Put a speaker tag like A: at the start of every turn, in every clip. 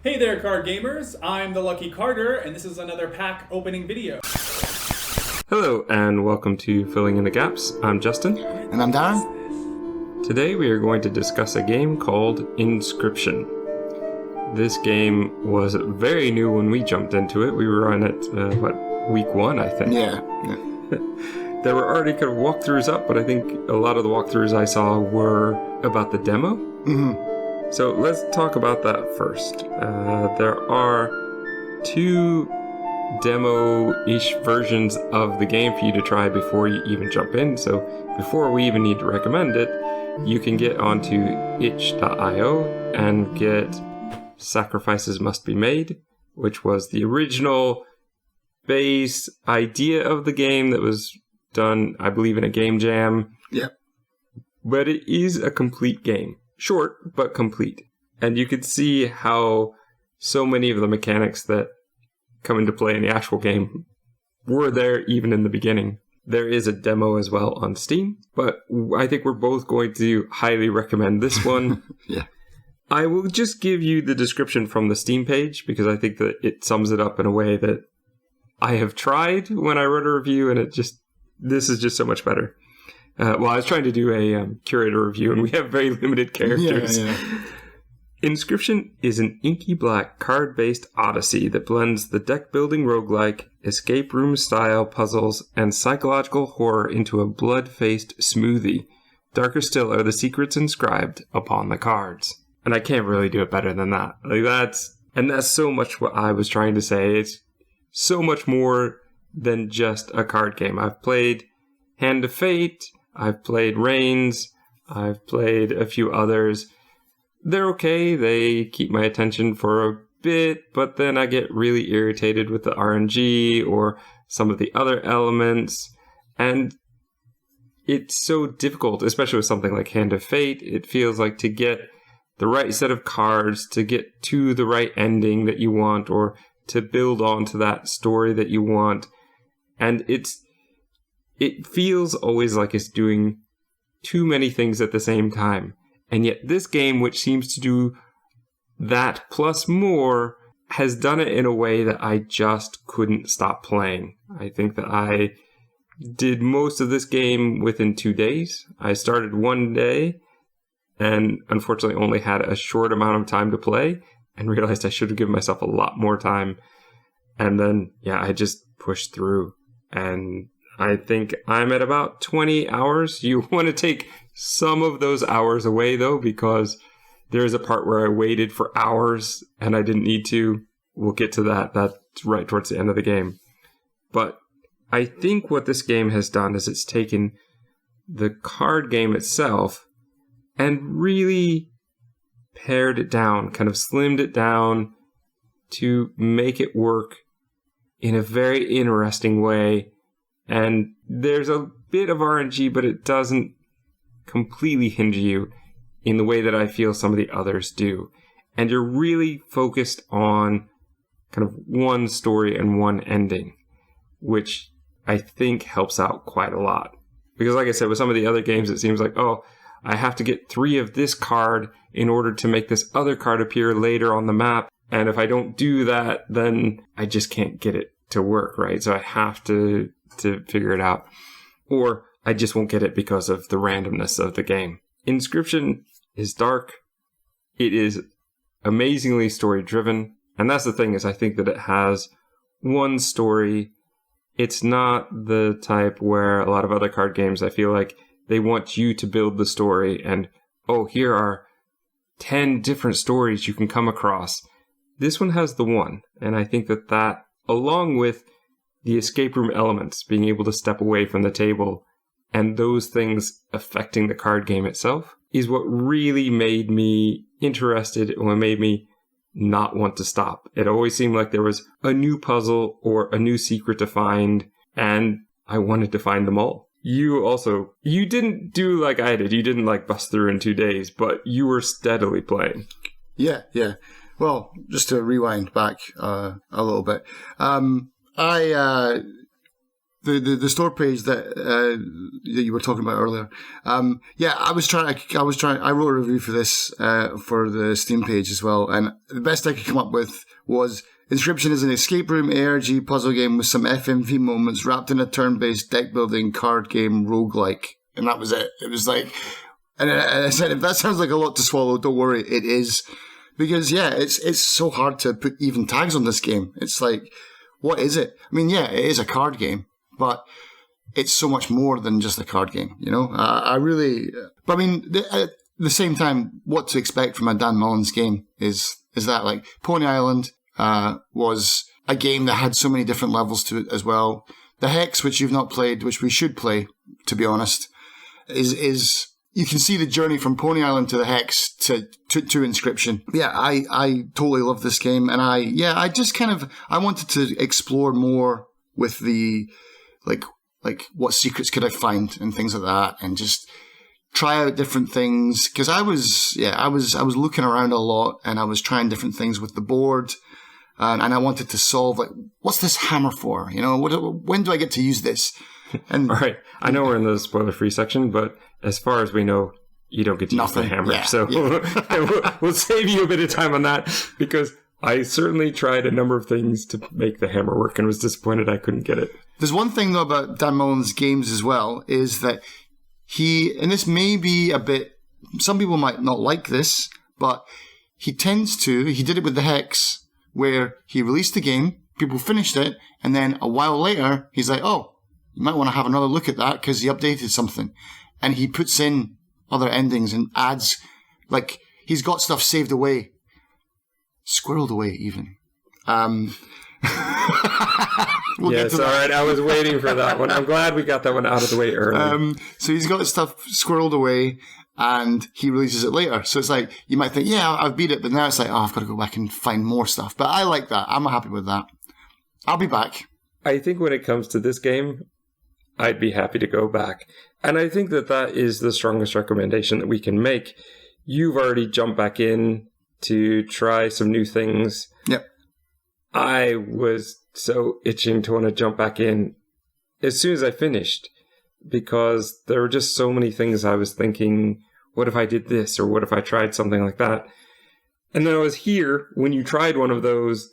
A: Hey there, card gamers! I'm the Lucky Carter, and this is another pack opening video.
B: Hello, and welcome to Filling in the Gaps. I'm Justin.
C: And I'm Darren.
B: Today we are going to discuss a game called Inscryption. This game was very new when we jumped into it. We were on it, week one, I think.
C: Yeah.
B: There were already kind of walkthroughs up, but I think a lot of the walkthroughs I saw were about the demo.
C: Mm-hmm.
B: So let's talk about that first. There are two demo-ish versions of the game for you to try before you even jump in. So before we even need to recommend it, you can get onto itch.io and get Sacrifices Must Be Made, which was the original base idea of the game that was done, I believe, in a game jam.
C: Yeah.
B: But it is a complete game. Short, but complete. And you could see how so many of the mechanics that come into play in the actual game were there even in the beginning. There is a demo as well on Steam, but I think we're both going to highly recommend this one.
C: Yeah.
B: I will just give you the description from the Steam page because I think that it sums it up in a way that I have tried when I wrote a review, and this is just so much better. I was trying to do a curator review, and we have very limited characters.
C: Yeah.
B: Inscryption is an inky black card-based odyssey that blends the deck-building roguelike, escape room-style puzzles, and psychological horror into a blood-faced smoothie. Darker still are the secrets inscribed upon the cards. And I can't really do it better than that. That's so much what I was trying to say. It's so much more than just a card game. I've played Hand of Fate, I've played Reigns, I've played a few others. They're okay, they keep my attention for a bit, but then I get really irritated with the RNG or some of the other elements, and it's so difficult, especially with something like Hand of Fate. It feels like to get the right set of cards, to get to the right ending that you want, or to build onto that story that you want, and it feels always like it's doing too many things at the same time. And yet this game, which seems to do that plus more, has done it in a way that I just couldn't stop playing. I think that I did most of this game within 2 days. I started one day and unfortunately only had a short amount of time to play and realized I should have given myself a lot more time. And then, I just pushed through. And I think I'm at about 20 hours. You want to take some of those hours away, though, because there is a part where I waited for hours and I didn't need to. We'll get to that. That's right towards the end of the game. But I think what this game has done is it's taken the card game itself and really pared it down, kind of slimmed it down to make it work in a very interesting way. And there's a bit of RNG, but it doesn't completely hinder you in the way that I feel some of the others do. And you're really focused on kind of one story and one ending, which I think helps out quite a lot. Because like I said, with some of the other games, it seems like, I have to get 3 of this card in order to make this other card appear later on the map. And if I don't do that, then I just can't get it to work, right? So I have to figure it out. Or I just won't get it because of the randomness of the game. Inscryption is dark. It is amazingly story-driven. And that's the thing, is I think that it has one story. It's not the type where a lot of other card games, I feel like they want you to build the story and, here are 10 different stories you can come across. This one has the one. And I think that along with the escape room elements, being able to step away from the table, and those things affecting the card game itself, is what really made me interested or made me not want to stop. It always seemed like there was a new puzzle or a new secret to find, and I wanted to find them all. You didn't do like I did. You didn't bust through in 2 days, but you were steadily playing.
C: Yeah. Well, just to rewind back a little bit, I the store page that you were talking about earlier. I wrote a review for this for the Steam page as well, and the best I could come up with was Inscryption is an escape room ARG puzzle game with some FMV moments wrapped in a turn-based deck building card game roguelike. And that was it. It was like, and I said, if that sounds like a lot to swallow, don't worry, it is. Because it's so hard to put even tags on this game. It's like, what is it? I mean, yeah, it is a card game, but it's so much more than just a card game, you know? But I mean, at the same time, what to expect from a Dan Mullins game is that, like, Pony Island was a game that had so many different levels to it as well. The Hex, which you've not played, which we should play, to be honest, is you can see the journey from Pony Island to the Hex to Inscryption. Yeah, I totally love this game, and I wanted to explore more with the like what secrets could I find and things like that, and just try out different things, because I was looking around a lot, and I was trying different things with the board, and I wanted to solve, like, what's this hammer for? You know, when do I get to use this? And
B: all right, I know we're in the spoiler-free section, but as far as we know, you don't get to use the hammer.
C: Yeah,
B: so we'll save you a bit of time on that, because I certainly tried a number of things to make the hammer work and was disappointed I couldn't get it.
C: There's one thing, though, about Dan Mullins' games as well, is that and this may be a bit, some people might not like this, but he did it with the Hex, where he released the game, people finished it, and then a while later, he's like, oh, you might want to have another look at that because he updated something. And he puts in other endings and adds, like, he's got stuff saved away. Squirreled away, even.
B: Yes, all right. I was waiting for that one. I'm glad we got that one out of the way early.
C: So he's got stuff squirreled away, and he releases it later. So it's like, you might think, yeah, I've beat it, but now it's like, oh, I've got to go back and find more stuff. But I like that. I'm happy with that. I'll be back.
B: I think when it comes to this game, I'd be happy to go back. And I think that is the strongest recommendation that we can make. You've already jumped back in to try some new things.
C: Yep.
B: I was so itching to want to jump back in as soon as I finished, because there were just so many things I was thinking, what if I did this, or what if I tried something like that? And then I was here when you tried one of those,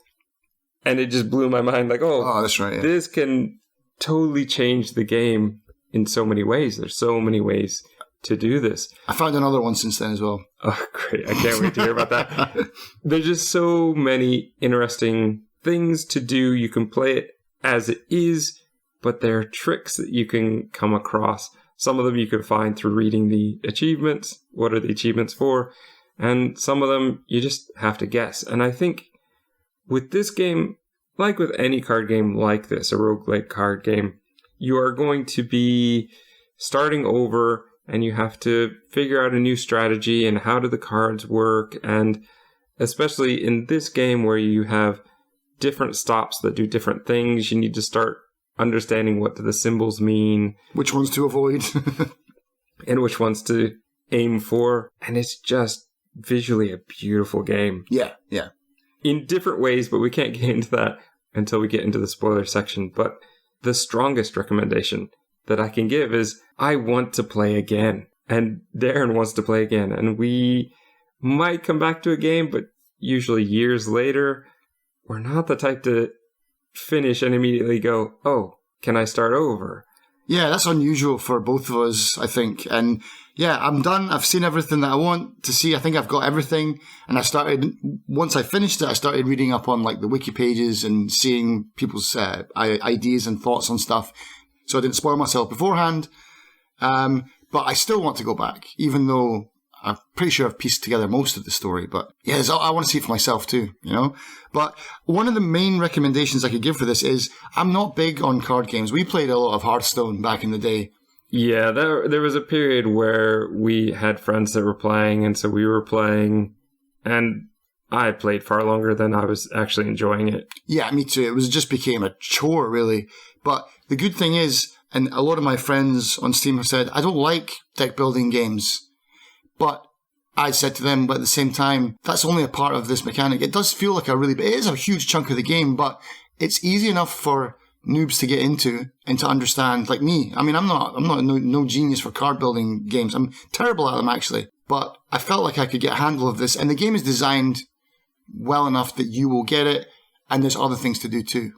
B: and it just blew my mind, like, oh
C: that's right. Yeah.
B: This can totally change the game in so many ways. There's so many ways to do this.
C: I found another one since then as well.
B: Oh, great. I can't wait to hear about that. There's just so many interesting things to do. You can play it as it is, but there are tricks that you can come across. Some of them you can find through reading the achievements. What are the achievements for? And some of them you just have to guess. And I think with this game, like with any card game like this, a roguelike card game, you are going to be starting over, and you have to figure out a new strategy and how do the cards work. And especially in this game where you have different stops that do different things, you need to start understanding what do the symbols mean.
C: Which ones to avoid.
B: And which ones to aim for. And it's just visually a beautiful game.
C: Yeah, yeah.
B: In different ways, but we can't get into that until we get into the spoiler section. But the strongest recommendation that I can give is I want to play again. And Darren wants to play again. And we might come back to a game, but usually years later. We're not the type to finish and immediately go, oh, can I start over?
C: Yeah, that's unusual for both of us, I think. And yeah, I'm done. I've seen everything that I want to see. I think I've got everything. And once I finished it, I started reading up on, like, the wiki pages and seeing people's ideas and thoughts on stuff. So I didn't spoil myself beforehand. But I still want to go back, even though I'm pretty sure I've pieced together most of the story. But yeah, I want to see it for myself too, you know? But one of the main recommendations I could give for this is I'm not big on card games. We played a lot of Hearthstone back in the day.
B: Yeah, there was a period where we had friends that were playing, and so we were playing, and I played far longer than I was actually enjoying it. Yeah,
C: me too. It just became a chore, really. But the good thing is, and a lot of my friends on Steam have said, I don't like deck building games. But I said to them, but at the same time, that's only a part of this mechanic. It does feel like it is a huge chunk of the game, but it's easy enough for noobs to get into and to understand, like me. I mean, I'm not no genius for card building games. I'm terrible at them, actually. But I felt like I could get a handle of this. And the game is designed well enough that you will get it. And there's other things to do, too.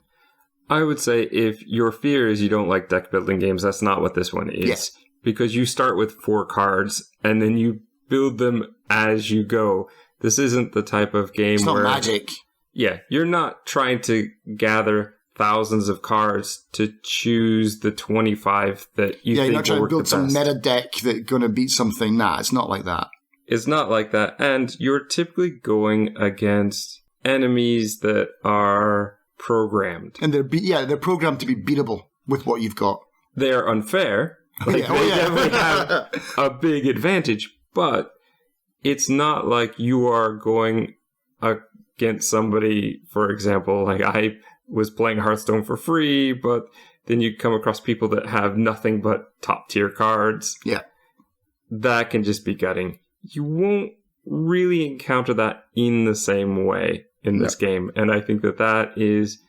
B: I would say if your fear is you don't like deck building games, that's not what this one is.
C: Yes.
B: Because you start with 4 cards and then you build them as you go. This isn't the type of game
C: It's not
B: where...
C: Magic.
B: Yeah, you're not trying to gather thousands of cards to choose the 25 that you think will work the best.
C: Yeah, you're not trying to build some meta deck that's going to beat something. Nah, it's not like that.
B: It's not like that. And you're typically going against enemies that are programmed.
C: And they're programmed to be beatable with what you've got.
B: They are unfair. Like, they definitely have a big advantage, but it's not like you are going against somebody, for example, like I was playing Hearthstone for free, but then you come across people that have nothing but top tier cards.
C: Yeah.
B: That can just be gutting. You won't really encounter that in the same way in this game. And I think that is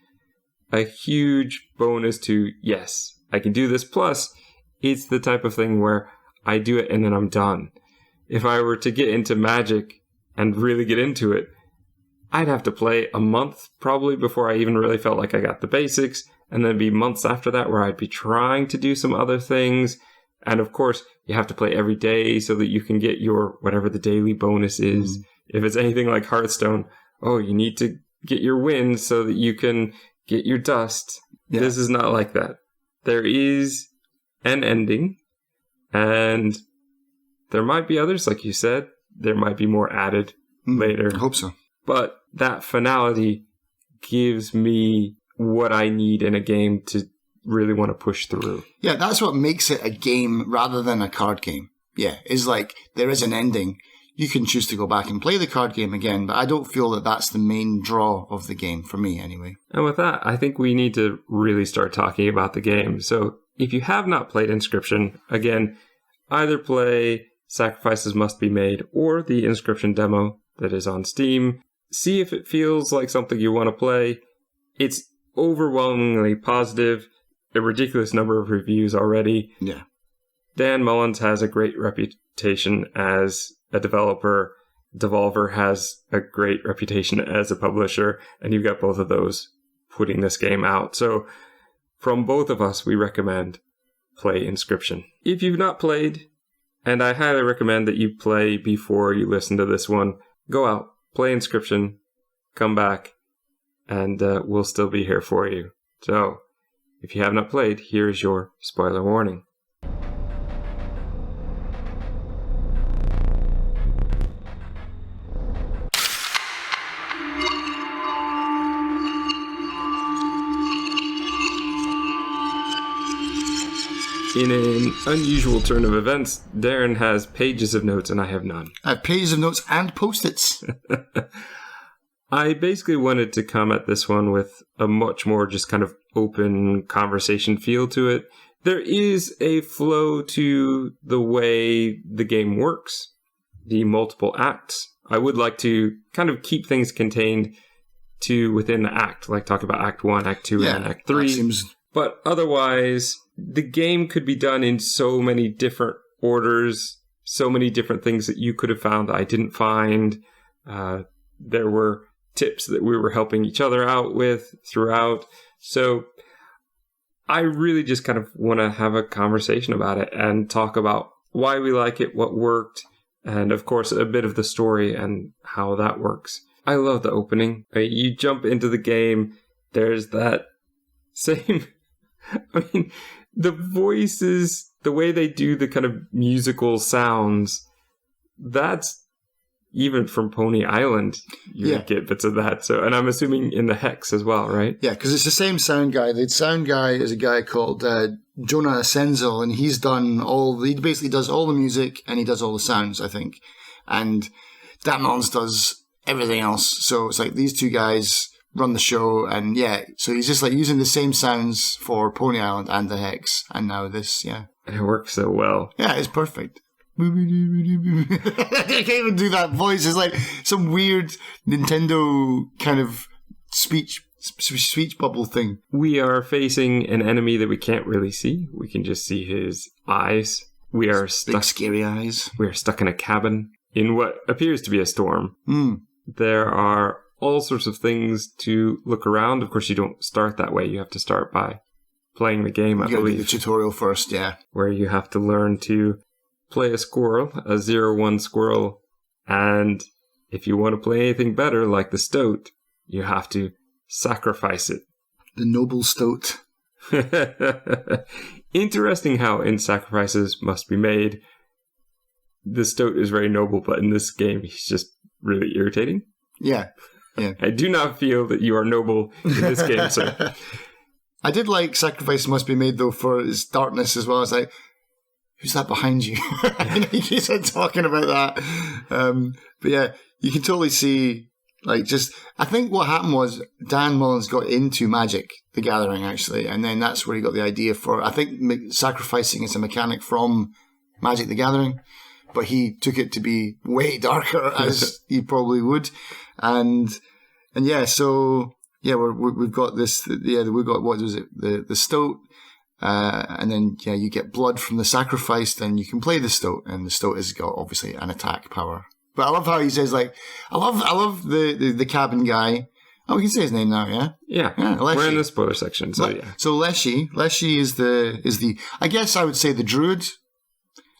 B: a huge bonus to, yes, I can do this. Plus, it's the type of thing where I do it and then I'm done. If I were to get into Magic and really get into it, I'd have to play a month probably before I even really felt like I got the basics. And then be months after that where I'd be trying to do some other things. And of course, you have to play every day so that you can get your whatever the daily bonus is. Mm-hmm. If it's anything like Hearthstone, you need to get your wins so that you can get your dust. Yeah. This is not like that. There is an ending, and there might be others, like you said. There might be more added later.
C: I hope so.
B: But that finality gives me what I need in a game to really want to push through.
C: Yeah, that's what makes it a game rather than a card game. Yeah, is like there is an ending. You can choose to go back and play the card game again, but I don't feel that that's the main draw of the game, for me anyway.
B: And with that, I think we need to really start talking about the game. So if you have not played Inscryption, again, either play Sacrifices Must Be Made or the Inscryption demo that is on Steam. See if it feels like something you want to play. It's overwhelmingly positive. A ridiculous number of reviews already.
C: Yeah.
B: Dan Mullins has a great reputation as a developer. Devolver has a great reputation as a publisher, and you've got both of those putting this game out. So from both of us, we recommend play Inscryption. If you've not played, and I highly recommend that you play before you listen to this one, go out, play Inscryption, come back, and we'll still be here for you. So if you have not played, here's your spoiler warning. In an unusual turn of events, Darren has pages of notes and I have none.
C: I have pages of notes and Post-its.
B: I basically wanted to come at this one with a much more just kind of open conversation feel to it. There is a flow to the way the game works, the multiple acts. I would like to kind of keep things contained to within the act, like talk about Act 1, Act 2, and Act 3. But otherwise, the game could be done in so many different orders, so many different things that you could have found that I didn't find. There were tips that we were helping each other out with throughout. So I really just kind of want to have a conversation about it and talk about why we like it, what worked, and of course a bit of the story and how that works. I love the opening. You jump into the game, there's that same... I mean, the voices, the way they do the kind of musical sounds, that's even from Pony Island, you get bits of that. So, and I'm assuming in the Hex as well, right?
C: Yeah, because it's the same sound guy. The sound guy is a guy called Jonah Senzel, and he basically does all the music and he does all the sounds, I think. And Dan Mullins does everything else. So it's like these two guys run the show, and so he's just like using the same sounds for Pony Island and the Hex, and now this, And
B: it works so well.
C: Yeah, it's perfect. I can't even do that voice. It's like some weird Nintendo kind of speech speech bubble thing.
B: We are facing an enemy that we can't really see. We can just see his eyes. We are
C: Big
B: stuck.
C: scary eyes.
B: We are stuck in a cabin in what appears to be a storm.
C: Mm.
B: There are all sorts of things to look around. Of course, you don't start that way. You have to start by playing the game, I
C: You gotta do the
B: believe,
C: tutorial first, yeah.
B: where you have to learn to play a squirrel, a 0-1 squirrel, and if you want to play anything better, like the stoat, you have to sacrifice it.
C: The noble stoat.
B: Interesting how in sacrifices must be made, the stoat is very noble, but in this game, he's just really irritating.
C: Yeah. Yeah.
B: I do not feel that you are noble in this game, sir.
C: I did like sacrifice must be made, though, for its darkness as well. It's like, who's that behind you? He keeps on talking about that. But yeah, you can totally see, like, just, I think what happened was Dan Mullins got into Magic the Gathering, actually, and then that's where he got the idea for, I think sacrificing is a mechanic from Magic the Gathering, but he took it to be way darker, as he probably would. And yeah, so, yeah, we've got this, yeah, we've got, what was it, the stoat, and then, yeah, you get blood from the sacrifice, then you can play the stoat, and the stoat has got, obviously, an attack power. But I love how he says, like, I love the cabin guy. Oh, we can say his name now, yeah?
B: Yeah, we're in the spoiler section, so yeah.
C: So Leshy is the, I guess I would say the druid.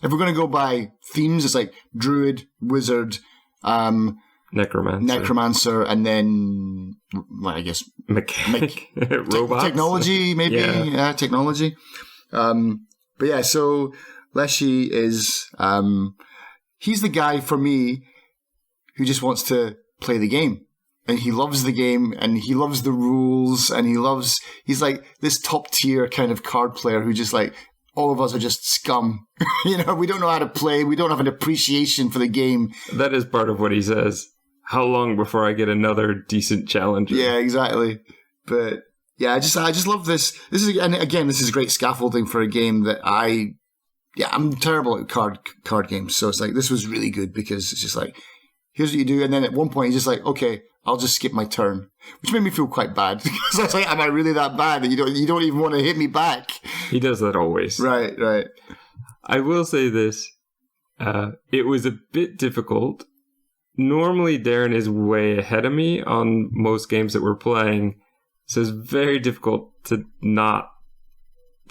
C: If we're going to go by themes, it's like druid, wizard, necromancer, and then, well, I guess
B: mechanic, robots,
C: technology, maybe,
B: yeah,
C: technology. But yeah, so Leshy is, he's the guy for me who just wants to play the game. And he loves the game, and he loves the rules, and he's like this top tier kind of card player who just like, all of us are just scum. We don't know how to play. We don't have an appreciation for the game.
B: That is part of what he says. How long before I get another decent challenger?
C: Yeah, exactly. But yeah, I just love this. This is great scaffolding for a game that I'm terrible at card games. So it's like, this was really good because it's just like, here's what you do. And then at one point he's just like, okay, I'll just skip my turn, which made me feel quite bad. Because I was like, am I really that bad that you don't even want to hit me back?
B: He does that always.
C: Right.
B: I will say this. It was a bit difficult. Normally, Darren is way ahead of me on most games that we're playing. So it's very difficult to not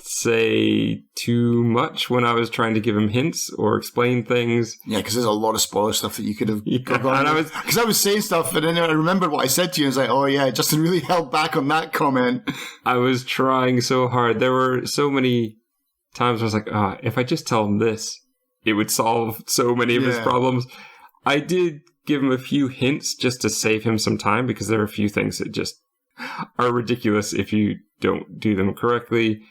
B: say too much when I was trying to give him hints or explain things.
C: Yeah, because there's a lot of spoiler stuff that you could have
B: gone with.
C: Because I was saying stuff, and then I remembered what I said to you, and I was like, oh yeah, Justin really held back on that comment.
B: I was trying so hard. There were so many times I was like, if I just tell him this, it would solve so many of his problems. I did give him a few hints just to save him some time, because there are a few things that just are ridiculous if you don't do them correctly.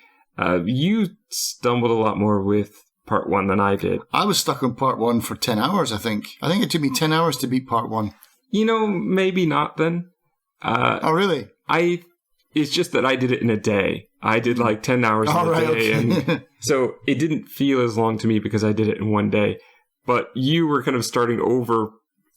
B: You stumbled a lot more with part 1 than I did.
C: I was stuck on part 1 for 10 hours, I think. I think it took me 10 hours to beat part 1.
B: Maybe not then.
C: Oh, really?
B: It's just that I did it in a day. I did like 10 hours in a day.
C: Okay.
B: And so it didn't feel as long to me because I did it in one day. But you were kind of starting over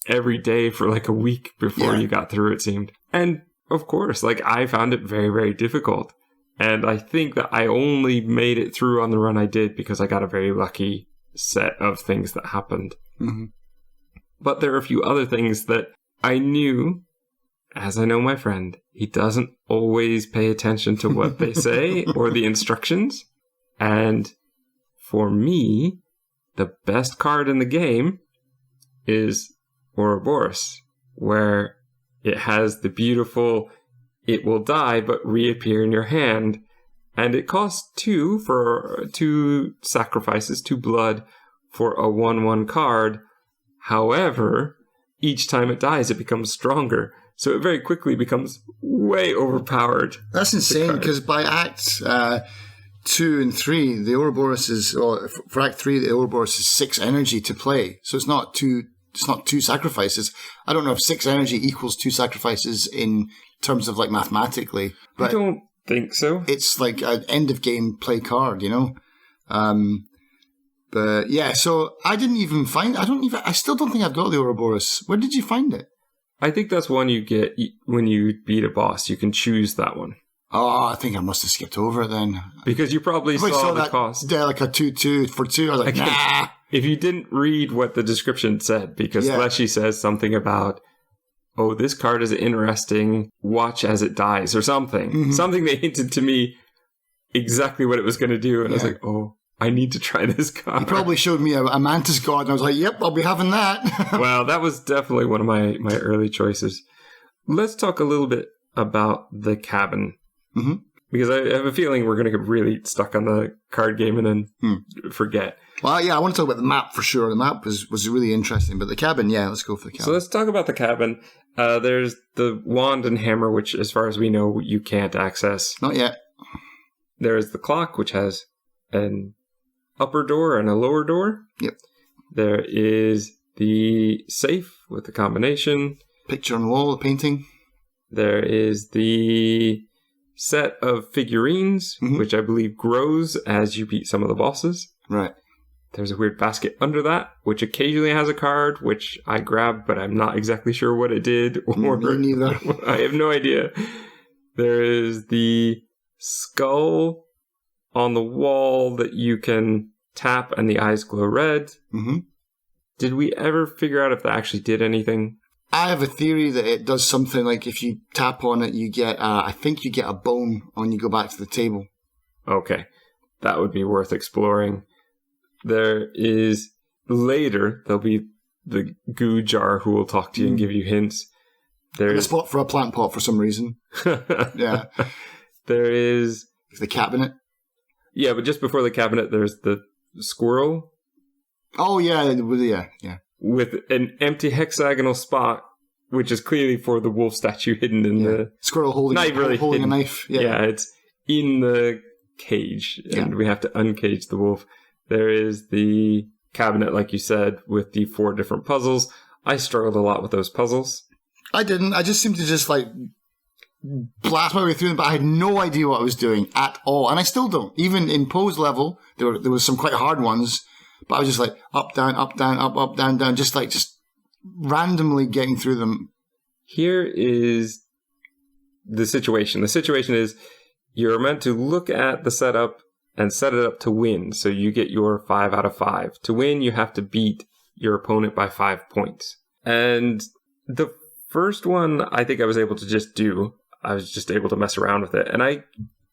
B: every day for like a week before you got through, it seemed. And of course, like, I found it very, very difficult. And I think that I only made it through on the run I did because I got a very lucky set of things that happened.
C: Mm-hmm.
B: But there are a few other things that I knew, as I know my friend, he doesn't always pay attention to what they say or the instructions. And for me, the best card in the game is Ouroboros, where it has the beautiful, it will die but reappear in your hand, and it costs 2 for 2 sacrifices, 2 blood for a 1/1 card. However, each time it dies, it becomes stronger, so it very quickly becomes way overpowered.
C: That's insane, because by Act 2 and 3, the Ouroboros is, for Act 3, the Ouroboros is 6 energy to play, so it's not 2 sacrifices. I don't know if 6 energy equals 2 sacrifices in terms of, like, mathematically. But
B: I don't think so.
C: It's like an end of game play card, But yeah, so I still don't think I've got the Ouroboros. Where did you find it?
B: I think that's one you get when you beat a boss. You can choose that one.
C: Oh, I think I must have skipped over it then.
B: Because you probably saw the
C: that,
B: cost.
C: Yeah, like a 2 for 2. I was like, nah.
B: If you didn't read what the description said, because Leshy says something about, oh, this card is interesting, watch as it dies, or something. Mm-hmm. Something that hinted to me exactly what it was going to do, and I was like, oh, I need to try this card.
C: He probably showed me a mantis god, and I was like, yep, I'll be having that.
B: Well, that was definitely one of my early choices. Let's talk a little bit about the cabin.
C: Mm-hmm.
B: Because I have a feeling we're going to get really stuck on the card game and then forget.
C: Well, yeah, I want to talk about the map for sure. The map was really interesting. But the cabin, yeah, let's go for the cabin.
B: So let's talk about the cabin. There's the wand and hammer, which, as far as we know, you can't access.
C: Not yet.
B: There's the clock, which has an upper door and a lower door.
C: Yep.
B: There is the safe with the combination.
C: Picture on the wall, the painting.
B: There is the set of figurines, which I believe grows as you beat some of the bosses.
C: Right.
B: There's a weird basket under that, which occasionally has a card, which I grabbed, but I'm not exactly sure what it did. Or
C: me neither.
B: I have no idea. There is the skull on the wall that you can tap and the eyes glow red.
C: Mm-hmm.
B: Did we ever figure out if that actually did anything?
C: I have a theory that it does something like if you tap on it, you get, I think you get a bone when you go back to the table.
B: Okay. That would be worth exploring. There is, later, there'll be the goo jar who will talk to you and give you hints.
C: There's a spot for a plant pot for some reason. Yeah.
B: There is
C: the cabinet.
B: Yeah, but just before the cabinet, there's the squirrel.
C: Oh, yeah.
B: With an empty hexagonal spot, which is clearly for the wolf statue hidden in the...
C: Squirrel holding a knife.
B: Yeah, it's in the cage, and we have to uncage the wolf. There is the cabinet, like you said, with the 4 different puzzles. I struggled a lot with those puzzles.
C: I didn't. I just seemed to just, blast my way through them, but I had no idea what I was doing at all. And I still don't. Even in pose level, there was some quite hard ones, but I was just up, down, up, down, just randomly getting through them.
B: Here is the situation. The situation is you're meant to look at the setup and set it up to win. So you get your 5 out of 5. To win, you have to beat your opponent by 5 points. And the first one, I think I was able to just do. I was just able to mess around with it. And I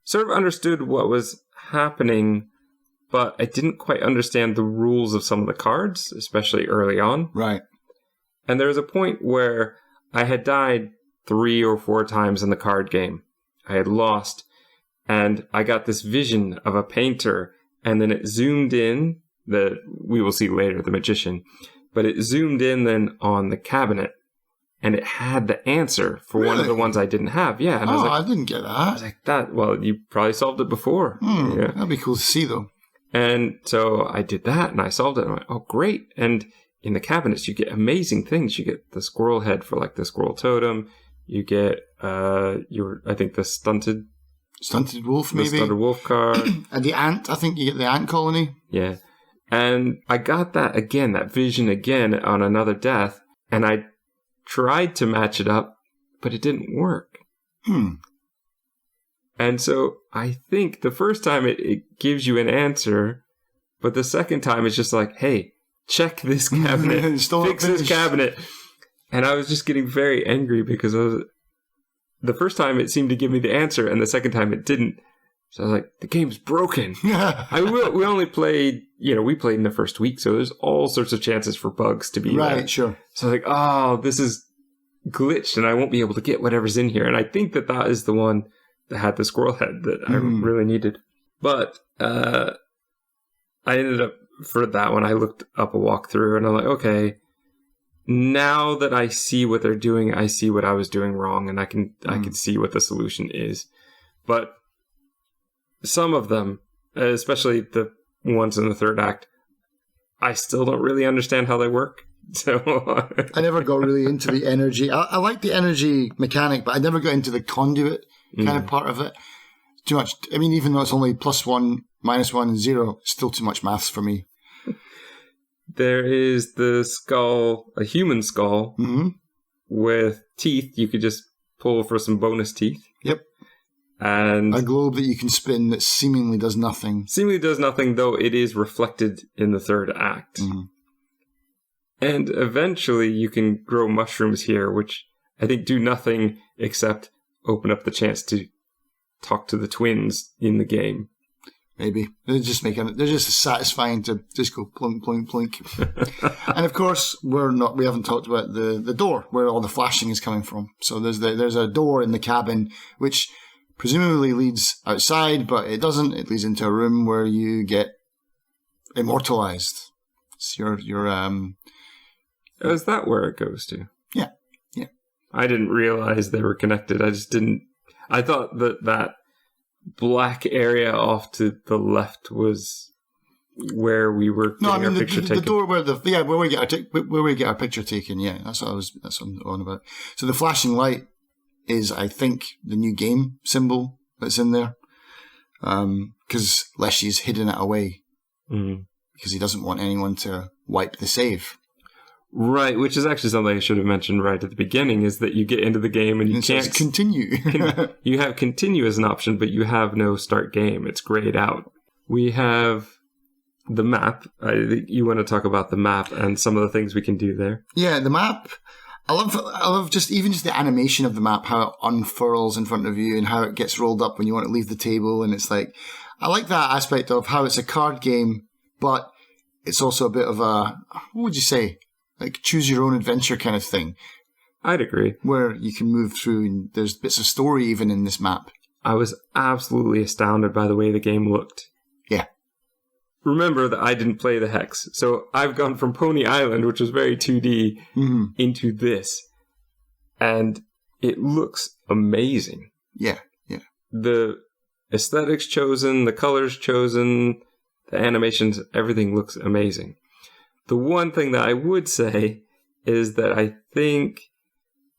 B: sort of understood what was happening, but I didn't quite understand the rules of some of the cards, especially early on.
C: Right.
B: And there was a point where I had died 3 or 4 times in the card game. I had lost, and I got this vision of a painter, and then it zoomed in, that we will see later, the magician, but it zoomed in then on the cabinet, and it had the answer for one of the ones I didn't have. Yeah. And
C: I didn't get that.
B: I was like, well, you probably solved it before. Yeah.
C: That'd be cool to see, though.
B: And so I did that, and I solved it, and I went, oh, great. And in the cabinets, you get amazing things. You get the squirrel head for the squirrel totem. You get, I think the stunted
C: wolf, maybe?
B: The stunted wolf card.
C: And the ant, I think you get the ant colony.
B: Yeah. And I got that again, that vision again on another death, and I tried to match it up, but it didn't work. And so I think the first time it gives you an answer, but the second time it's just hey, check this cabinet, fix this cabinet. And I was just getting very angry because the first time it seemed to give me the answer, and the second time it didn't. So I was like, the game's broken. We only played, we played in the first week, so there's all sorts of chances for bugs to be
C: right.
B: There.
C: Sure.
B: So I was like, oh, this is glitched, and I won't be able to get whatever's in here. And I think that is the one that had the squirrel head that I really needed. But I ended up, for that one, I looked up a walkthrough, and I'm like, okay, now that I see what they're doing, I see what I was doing wrong, and I can see what the solution is. But some of them, especially the ones in the third act, I still don't really understand how they work. So
C: I never got really into the energy. I like the energy mechanic, but I never got into the conduit kind of part of it. Too much. I mean, even though it's only +1, -1, and 0, still too much maths for me.
B: There is the skull, a human skull, with teeth, you could just pull for some bonus teeth.
C: Yep.
B: And
C: a globe that you can spin that seemingly does nothing.
B: Seemingly does nothing, though it is reflected in the third act.
C: Mm-hmm.
B: And eventually you can grow mushrooms here, which I think do nothing except open up the chance to talk to the twins in the game.
C: Maybe. They're just satisfying to just go plunk, plunk, plunk. And of course, we haven't talked about the door where all the flashing is coming from. So there's a door in the cabin, which presumably leads outside, but it doesn't. It leads into a room where you get immortalized. It's
B: Is that where it goes to?
C: Yeah.
B: I didn't realize they were connected. I thought that black area off to the left was where we were getting our picture taken.
C: The door where we get our picture taken. Yeah, that's what I'm on about. So the flashing light is, I think, the new game symbol that's in there, because Leshy's hidden it away because he doesn't want anyone to wipe the save.
B: Right, which is actually something I should have mentioned right at the beginning, is that you get into the game and you can't
C: continue.
B: You have continue as an option, but you have no start game. It's grayed out. We have the map. I think you want to talk about the map and some of the things we can do there.
C: Yeah, the map. I love just the animation of the map, how it unfurls in front of you and how it gets rolled up when you want to leave the table. And it's like, I like that aspect of how it's a card game, but it's also a bit of a, what would you say? Like choose your own adventure kind of thing.
B: I'd agree.
C: Where you can move through and there's bits of story even in this map.
B: I was absolutely astounded by the way the game looked.
C: Yeah.
B: Remember that I didn't play the Hex. So I've gone from Pony Island, which was very 2D, into this. And it looks amazing.
C: Yeah.
B: The aesthetics chosen, the colors chosen, the animations, everything looks amazing. The one thing that I would say is that I think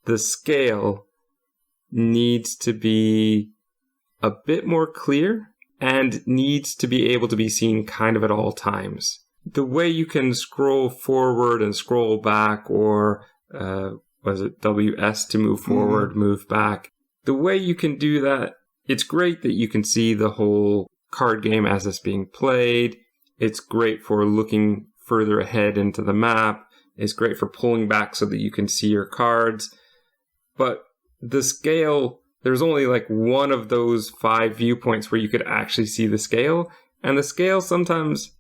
B: the scale needs to be a bit more clear and needs to be able to be seen kind of at all times. The way you can scroll forward and scroll back, or was it WS to move forward, move back? The way you can do that, it's great that you can see the whole card game as it's being played. It's great for looking further ahead into the map. It's great for pulling back so that you can see your cards. But the scale, there's only like one of those 5 viewpoints where you could actually see the scale. And the scale sometimes,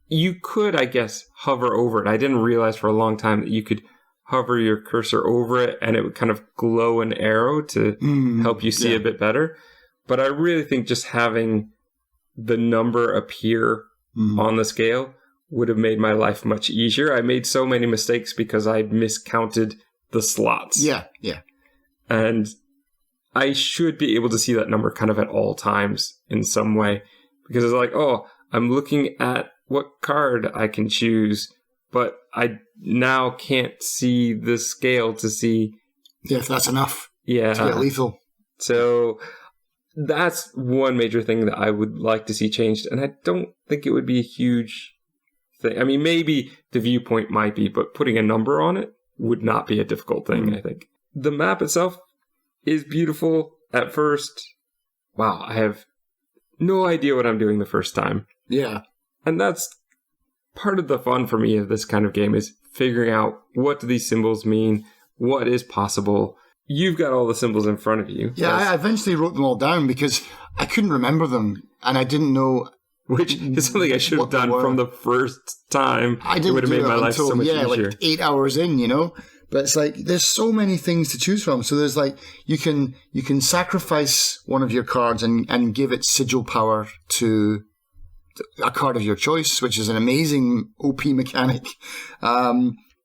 B: you could, I guess, hover over it. I didn't realize for a long time that you could hover your cursor over it and it would kind of glow an arrow to help you see a bit better. But I really think just having the number appear on the scale would have made my life much easier. I made so many mistakes because I'd miscounted the slots.
C: Yeah.
B: And I should be able to see that number kind of at all times in some way. Because it's like, oh, I'm looking at what card I can choose, but I now can't see the scale to see...
C: Yeah, if that's enough.
B: Yeah.
C: To get lethal.
B: So that's one major thing that I would like to see changed. And I don't think it would be a huge... thing. I mean, maybe the viewpoint might be, but putting a number on it would not be a difficult thing, I think. The map itself is beautiful at first. Wow, I have no idea what I'm doing the first time.
C: Yeah.
B: And that's part of the fun for me of this kind of game, is figuring out what do these symbols mean, what is possible. You've got all the symbols in front of you.
C: Yeah, I eventually wrote them all down because I couldn't remember them and I didn't know...
B: Which is something I should have done from the first time.
C: It would have made my life so much easier. Like 8 hours in, But it's like, there's so many things to choose from. So there's like, you can sacrifice one of your cards and give it sigil power to a card of your choice, which is an amazing OP mechanic.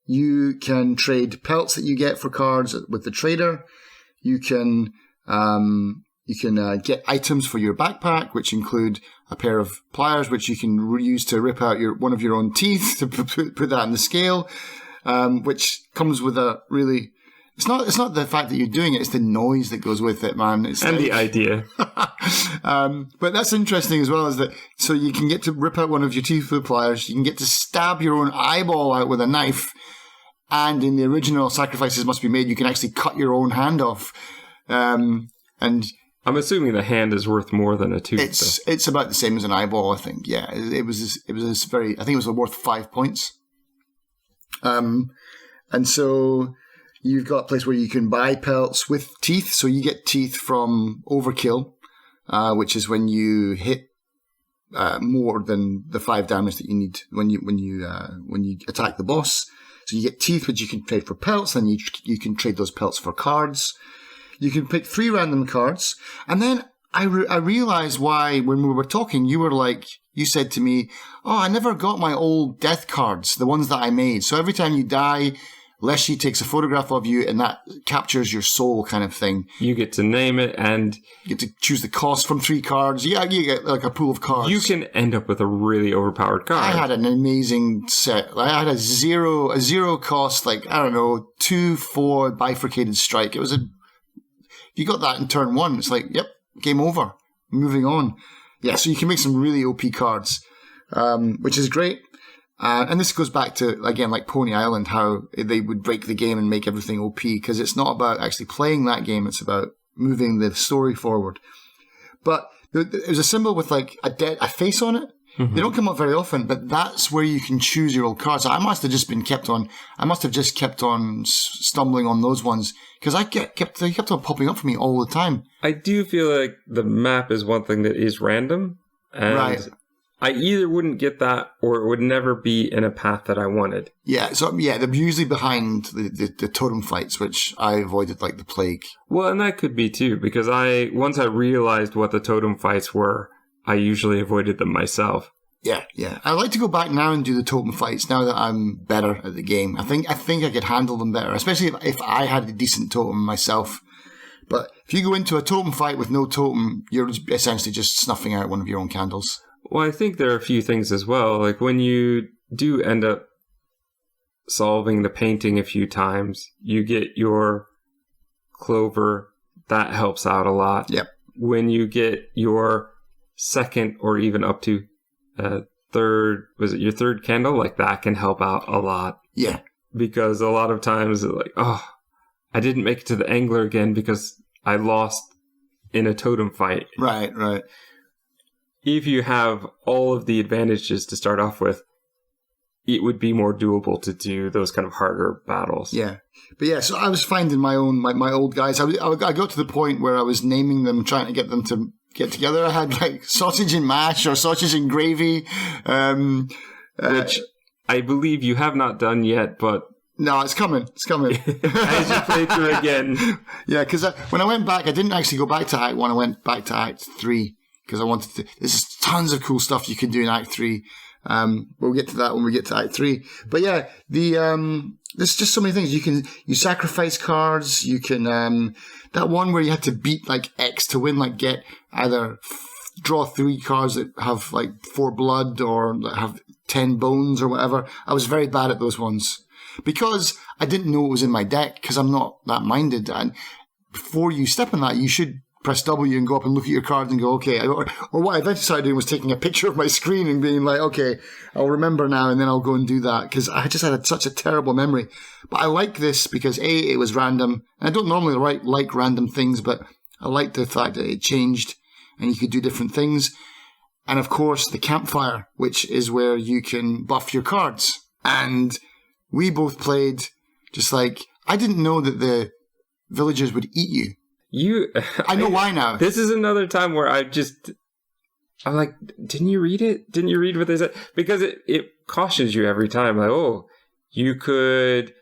C: You can trade pelts that you get for cards with the trader. You can get items for your backpack, which include a pair of pliers, which you can use to rip out one of your own teeth to put that in the scale, which comes with a really... It's not the fact that you're doing it, it's the noise that goes with it, man.
B: The idea.
C: But that's interesting as well, is that so you can get to rip out one of your teeth with pliers, you can get to stab your own eyeball out with a knife, And in the original Sacrifices Must Be Made, you can actually cut your own hand off. And
B: I'm assuming the hand is worth more than a tooth.
C: It's about the same as an eyeball, I think. Yeah, it was very. I think it was worth 5 points. And so you've got a place where you can buy pelts with teeth. So you get teeth from overkill, which is when you hit more than the 5 damage that you need when you attack the boss. So you get teeth, which you can trade for pelts, and you can trade those pelts for cards. You can pick 3 random cards, and then I realized why when we were talking, you said to me, "Oh, I never got my old death cards, the ones that I made." So every time you die, Leshy takes a photograph of you, and that captures your soul, kind of thing.
B: You get to name it, and
C: you get to choose the cost from 3 cards. Yeah, you get like a pool of cards.
B: You can end up with a really overpowered card.
C: I had an amazing set. I had a zero cost, 2/4 bifurcated strike. It was you got that in turn 1. It's like, yep, game over. Moving on. Yeah, so you can make some really OP cards, which is great. And this goes back to, again, like Pony Island, how they would break the game and make everything OP, because it's not about actually playing that game, it's about moving the story forward. But there's a symbol with a face on it. Mm-hmm. They don't come up very often, but that's where you can choose your old cards. I must have just kept on stumbling on those ones, because they kept on popping up for me all the time.
B: I do feel like the map is one thing that is random, and right. I either wouldn't get that, or it would never be in a path that I wanted.
C: Yeah, so they're usually behind the totem fights, which I avoided like the plague.
B: Well, and that could be too, because once I realized what the totem fights were, I usually avoided them myself.
C: Yeah. I'd like to go back now and do the totem fights now that I'm better at the game. I think I could handle them better, especially if I had a decent totem myself. But if you go into a totem fight with no totem, you're essentially just snuffing out one of your own candles.
B: Well, I think there are a few things as well. Like when you do end up solving the painting a few times, you get your clover. That helps out a lot.
C: Yep.
B: When you get your second or even up to third, was it your third candle? Like that can help out a lot.
C: Yeah.
B: Because a lot of times it's like, oh, I didn't make it to the angler again because I lost in a totem fight.
C: Right.
B: If you have all of the advantages to start off with, it would be more doable to do those kind of harder battles.
C: Yeah. But yeah, so I was finding my old guys. I got to the point where I was naming them, trying to get them to get together. I had like sausage and mash or sausage and gravy.
B: Which I believe you have not done yet, but...
C: No, it's coming.
B: As you play through again.
C: Yeah, because when I went back, I didn't actually go back to Act 1. I went back to Act 3. Because I wanted to... There's tons of cool stuff you can do in Act 3. We'll get to that when we get to Act 3. But yeah, there's just so many things. You sacrifice cards. You can... that one where you had to beat like X to win, like get either draw 3 cards that have like 4 blood or that have 10 bones or whatever. I was very bad at those ones. Because I didn't know it was in my deck, because I'm not that minded. And before you step on that, you should... press W and go up and look at your cards and go, okay. Or what I eventually started doing was taking a picture of my screen and being like, okay, I'll remember now and then I'll go and do that, because I just had such a terrible memory. But I like this because A, it was random. And I don't normally like random things, but I like the fact that it changed and you could do different things. And of course, the campfire, which is where you can buff your cards. And we both played just like, I didn't know that the villagers would eat you. I know why now.
B: This is another time where I'm like, didn't you read it? Didn't you read what they said? Because it cautions you every time. Like, oh, you could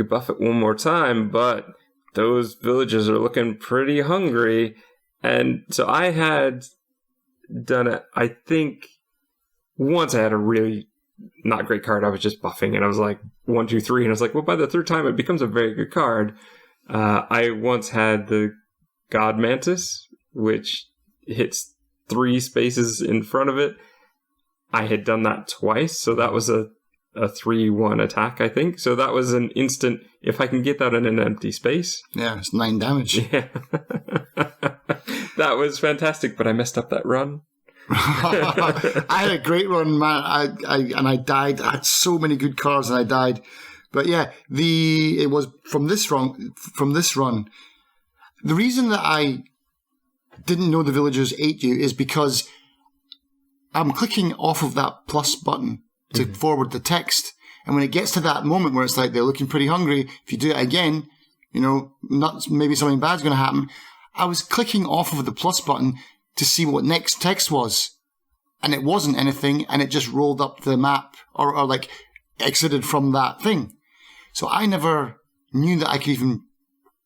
B: buff it one more time, but those villagers are looking pretty hungry. And so I had done it. I think once I had a really not great card. I was just buffing and I was like 1, 2, 3. And I was like, well, by the third time, it becomes a very good card. I once had the God Mantis, which hits 3 spaces in front of it. I had done that twice, so that was a 3-1 attack, I think. So that was an instant, if I can get that in an empty space.
C: Yeah, it's 9 damage.
B: Yeah. That was fantastic, but I messed up that run.
C: I had a great run, man. I died. I had so many good cards and I died. But yeah, it was from this run. The reason that I didn't know the villagers ate you is because I'm clicking off of that plus button to forward the text. And when it gets to that moment where it's like they're looking pretty hungry, if you do it again, maybe something bad's going to happen. I was clicking off of the plus button to see what next text was. And it wasn't anything, and it just rolled up the map or like exited from that thing. So I never knew that I could even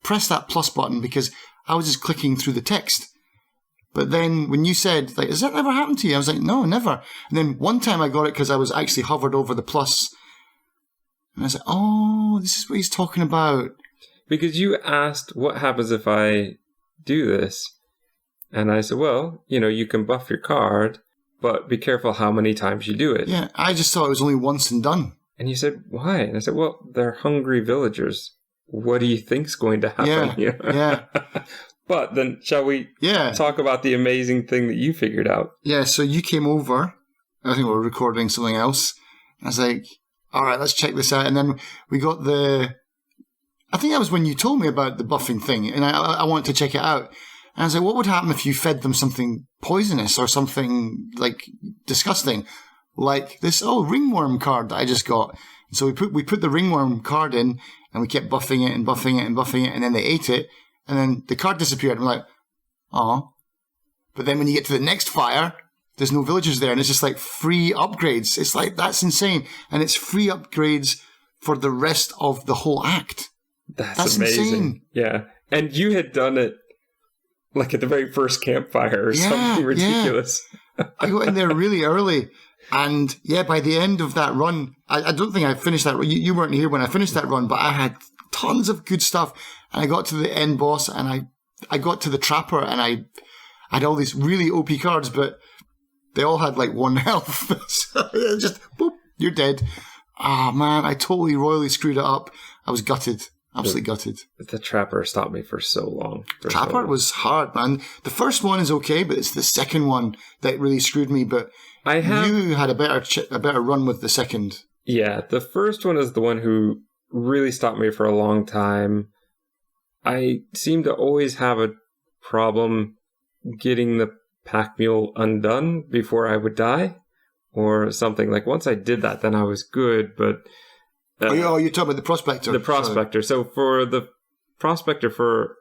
C: press that plus button because I was just clicking through the text. But then when you said, like, has that never happened to you? I was like, no, never. And then one time I got it because I was actually hovered over the plus. And I was like, oh, this is what he's talking about.
B: Because you asked, what happens if I do this? And I said, well, you can buff your card, but be careful how many times you do it.
C: Yeah, I just thought it was only once and done.
B: And you said, why? And I said, well, they're hungry villagers. What do you think's going to happen here?
C: Yeah.
B: But then shall we talk about the amazing thing that you figured out?
C: Yeah, so you came over. I think we were recording something else. I was like, all right, let's check this out. And then we got I think that was when you told me about the buffing thing, and I wanted to check it out. And I was like, what would happen if you fed them something poisonous or something like disgusting? Like this, ringworm card that I just got. And so we put the ringworm card in, and we kept buffing it and buffing it and buffing it, and then they ate it. And then the card disappeared. I'm like, oh. But then when you get to the next fire, there's no villagers there. And it's just like free upgrades. It's like, that's insane. And it's free upgrades for the rest of the whole act.
B: That's amazing. Insane. Yeah. And you had done it like at the very first campfire or something ridiculous.
C: Yeah. I got in there really early. And by the end of that run, I don't think I finished that run. You weren't here when I finished that run, but I had tons of good stuff. And I got to the end boss, and I got to the trapper, and I had all these really OP cards, but they all had like 1 health. So just, boop, you're dead. Ah, man, I totally royally screwed it up. I was gutted. Absolutely gutted.
B: The trapper stopped me for so long.
C: Trapper was hard, man. The first one is okay, but it's the second one that really screwed me. But you had a better run with the second.
B: Yeah, the first one is the one who really stopped me for a long time. I seem to always have a problem getting the pack mule undone before I would die or something. Like once I did that, then I was good, but...
C: you're talking about the prospector.
B: The prospector. So for the prospector for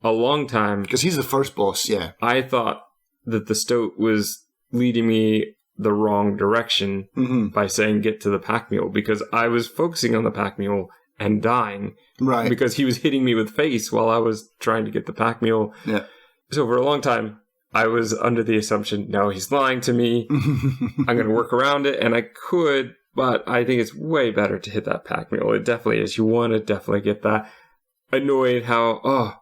B: a long time...
C: Because he's the first boss, yeah.
B: I thought that the Stoat was leading me the wrong direction by saying get to the pack mule, because I was focusing on the pack mule and dying.
C: Right.
B: Because he was hitting me with face while I was trying to get the pack mule.
C: Yeah.
B: So for a long time, I was under the assumption, no, he's lying to me. I'm going to work around it, and I could... But I think it's way better to hit that pack mule. It definitely is. You want to definitely get that. Annoyed how,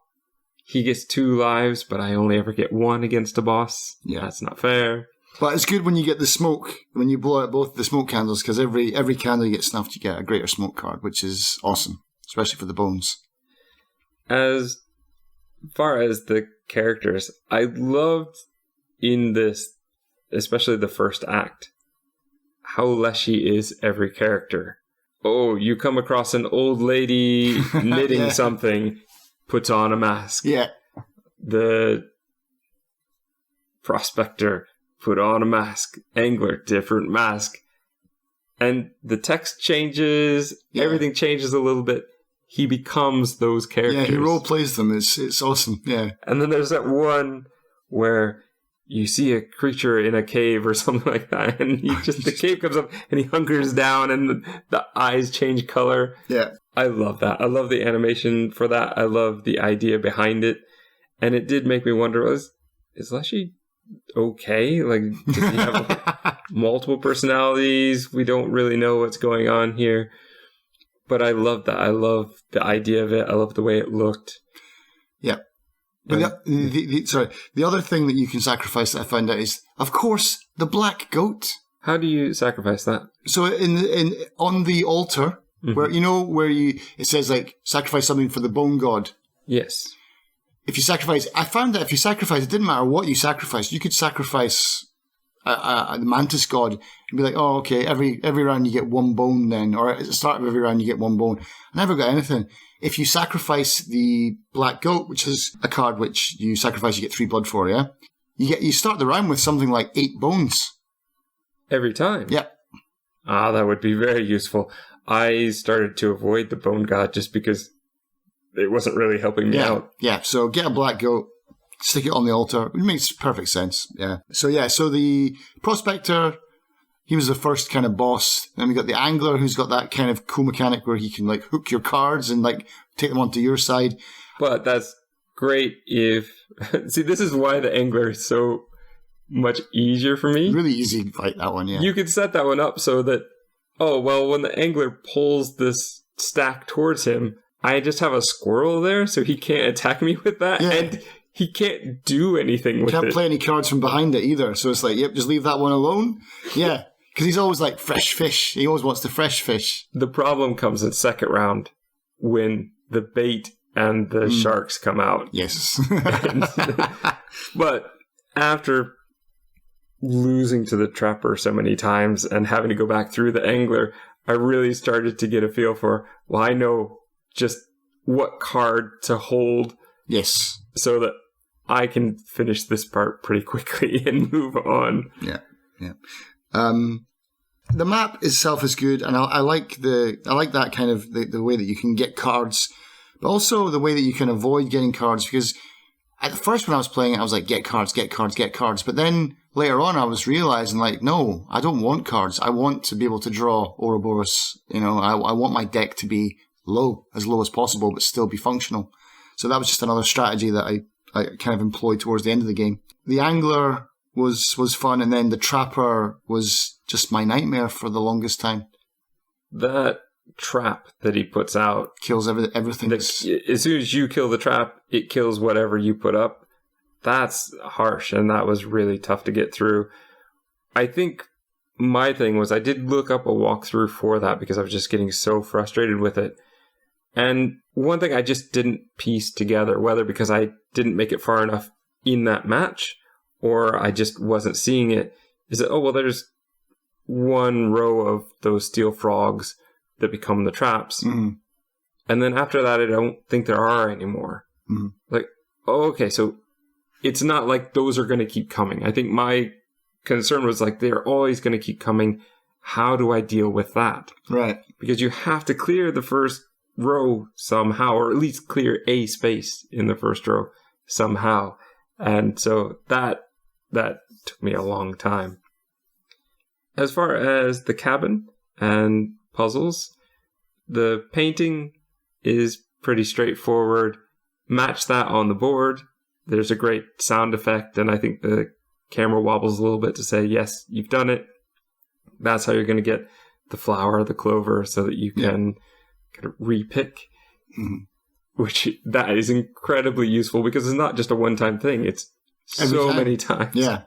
B: he gets 2 lives, but I only ever get 1 against a boss. Yeah. That's not fair.
C: But it's good when you get the smoke, when you blow out both the smoke candles, because every candle you get snuffed, you get a greater smoke card, which is awesome, especially for the bones.
B: As far as the characters, I loved in this, especially the first act, how leshy is every character. Oh, you come across an old lady knitting something, puts on a mask.
C: Yeah.
B: The prospector put on a mask. Angler, different mask. And the text changes. Yeah. Everything changes a little bit. He becomes those characters.
C: Yeah, he role plays them. It's awesome. Yeah.
B: And then there's that one where you see a creature in a cave or something like that, and the cave comes up and he hunkers down and the eyes change color.
C: Yeah.
B: I love that. I love the animation for that. I love the idea behind it. And it did make me wonder, is Leshy okay? Like, does he have multiple personalities? We don't really know what's going on here. But I love that. I love the idea of it. I love the way it looked.
C: Yeah. But the other thing that you can sacrifice that I found out is, of course, the black goat.
B: How do you sacrifice that?
C: So on the altar, where it says like sacrifice something for the bone god.
B: Yes.
C: If you sacrifice, I found that if you sacrifice, it didn't matter what you sacrificed. You could sacrifice the Mantis God and be like, oh, okay, every round you get one bone then, or at the start of every round you get one bone. I never got anything. If you sacrifice the Black Goat, which is a card which you sacrifice, you get 3 blood for, yeah? You start the round with something like 8 bones.
B: Every time?
C: Yeah.
B: That would be very useful. I started to avoid the Bone God just because it wasn't really helping me out.
C: Yeah, so get a Black Goat, stick it on the altar. It makes perfect sense, yeah. So the Prospector, he was the first kind of boss. Then we got the Angler, who's got that kind of cool mechanic where he can like hook your cards and like take them onto your side.
B: But that's great if... See, this is why the Angler is so much easier for me.
C: Really easy to fight that one, yeah.
B: You could set that one up so that, when the Angler pulls this stack towards him, I just have a squirrel there, so he can't attack me with that, and he can't do anything with it.
C: Can't play any cards from behind it either, so it's like, yep, just leave that one alone. Yeah, because he's always like fresh fish. He always wants the fresh fish.
B: The problem comes in second round when the bait and the sharks come out.
C: Yes.
B: But after losing to the Trapper so many times and having to go back through the Angler, I really started to get a feel for, I know just what card to hold.
C: Yes.
B: So that I can finish this part pretty quickly and move on.
C: Yeah. The map itself is good, and I like that kind of the way that you can get cards, but also the way that you can avoid getting cards, because at first when I was playing it, I was like, get cards. But then later on, I was realizing, like, no, I don't want cards. I want to be able to draw Ouroboros. I want my deck to be as low as possible, but still be functional. So that was just another strategy that I kind of employed towards the end of the game. The Angler was fun, and then the Trapper was just my nightmare for the longest time.
B: That trap that he puts out
C: kills everything.
B: As soon as you kill the trap, it kills whatever you put up. That's harsh, and that was really tough to get through. I think my thing was I did look up a walkthrough for that because I was just getting so frustrated with it. And one thing I just didn't piece together, whether because I didn't make it far enough in that match or I just wasn't seeing it, is that, there's one row of those steel frogs that become the traps. Mm-hmm. And then after that, I don't think there are anymore. Mm-hmm. Like, okay, so it's not like those are going to keep coming. I think my concern was like, they're always going to keep coming. How do I deal with that?
C: Right.
B: Because you have to clear the first row somehow, or at least clear a space in the first row somehow. And so that took me a long time. As far as the cabin and puzzles, the painting is pretty straightforward. Match that on the board. There's a great sound effect, and I think the camera wobbles a little bit to say, yes, you've done it. That's how you're going to get the flower, the clover, so that you can kind of repick. Mm-hmm. Which that is incredibly useful because it's not just a one-time thing. It's so many times.
C: Yeah.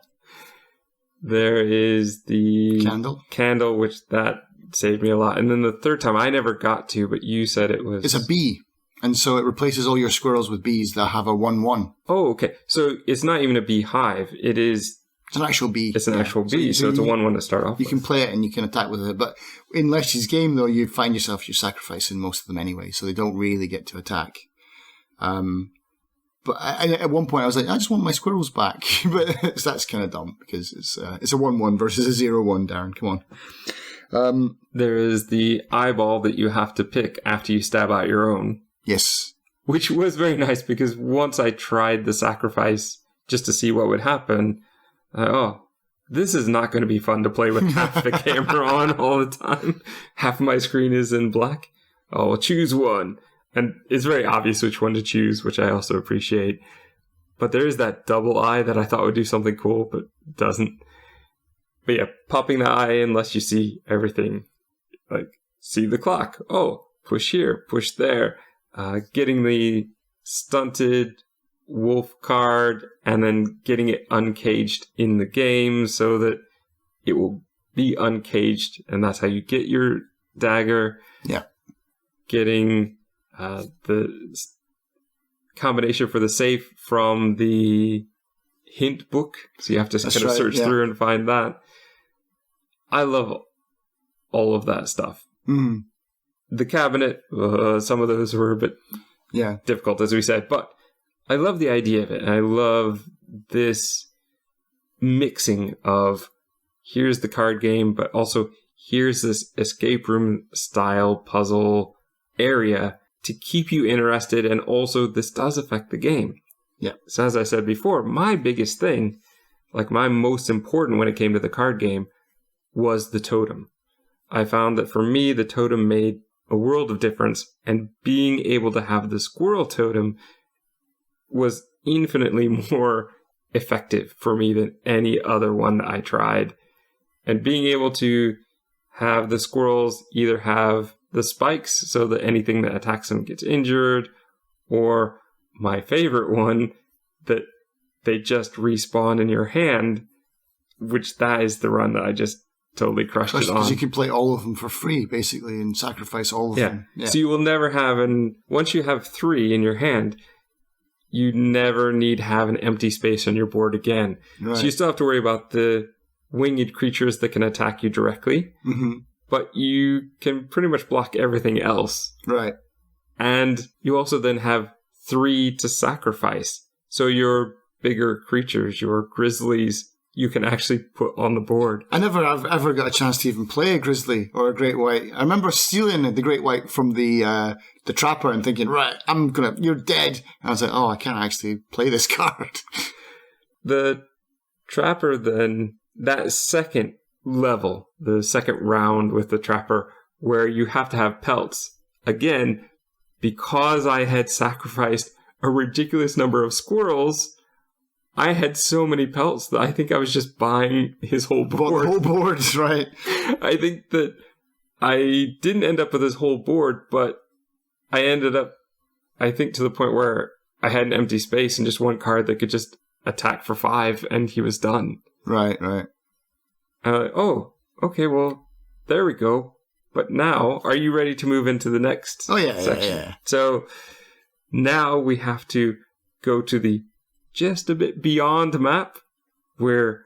B: There is the candle, which that saved me a lot. And then the third time I never got to, but you said it was...
C: It's a bee. And so it replaces all your squirrels with bees that have a 1/1.
B: Oh, okay. So it's not even a beehive. It's
C: an actual bee.
B: It's an actual bee, so it's a 1/1 to start off with.
C: You can play it and you can attack with it. But in Lesh's game, though, you find yourself you're sacrificing most of them anyway, so they don't really get to attack. But at one point I was like, I just want my squirrels back. But that's kind of dumb because it's a 1/1 versus a 0/1, Darren. Come on.
B: There is the eyeball that you have to pick after you stab out your own.
C: Yes.
B: Which was very nice because once I tried the sacrifice just to see what would happen, this is not going to be fun to play with half the camera on all the time. Half of my screen is in black. Oh, choose one. And it's very obvious which one to choose, which I also appreciate. But there is that double eye that I thought would do something cool, but doesn't. But yeah, popping the eye unless you see everything. Like, see the clock. Oh, push here, push there. Getting the stunted wolf card and then getting it uncaged in the game so that it will be uncaged. And that's how you get your dagger.
C: Yeah.
B: Getting... the combination for the safe from the hint book, so you have to
C: That's
B: kind of
C: right,
B: search
C: yeah.
B: through and find that. I love all of that stuff.
C: Mm.
B: The cabinet, some of those were a bit difficult, as we said, but I love the idea of it. And I love this mixing of here's the card game, but also here's this escape room style puzzle area to keep you interested, and also this does affect the game.
C: Yeah.
B: So as I said before, my biggest thing, like my most important when it came to the card game, was the totem. I found that for me, the totem made a world of difference, and being able to have the squirrel totem was infinitely more effective for me than any other one that I tried. And being able to have the squirrels either have the spikes so that anything that attacks them gets injured, or my favorite one, that they just respawn in your hand, which that is the run that I just totally crushed it on.
C: Because you can play all of them for free, basically, and sacrifice all of them. Yeah.
B: So you will never have once you have 3 in your hand, you never need to have an empty space on your board again.
C: Right.
B: So you still have to worry about the winged creatures that can attack you directly, but you can pretty much block everything else.
C: Right.
B: And you also then have 3 to sacrifice. So your bigger creatures, your grizzlies, you can actually put on the board.
C: I never have ever got a chance to even play a grizzly or a great white. I remember stealing the great white from the trapper and thinking, right, you're dead. And I was like, oh, I can't actually play this card.
B: The trapper then, that second level, the second round with the trapper, where you have to have pelts. Again, because I had sacrificed a ridiculous number of squirrels, I had so many pelts that I think I was just buying his whole board.
C: Bought the whole board, right.
B: I think that I didn't end up with his whole board, but I ended up, I think, to the point where I had an empty space and just one card that could just attack for 5, and he was done.
C: Right.
B: Oh, okay, well, there we go. But now, are you ready to move into the next section?
C: Yeah.
B: So now we have to go to the just a bit beyond map, where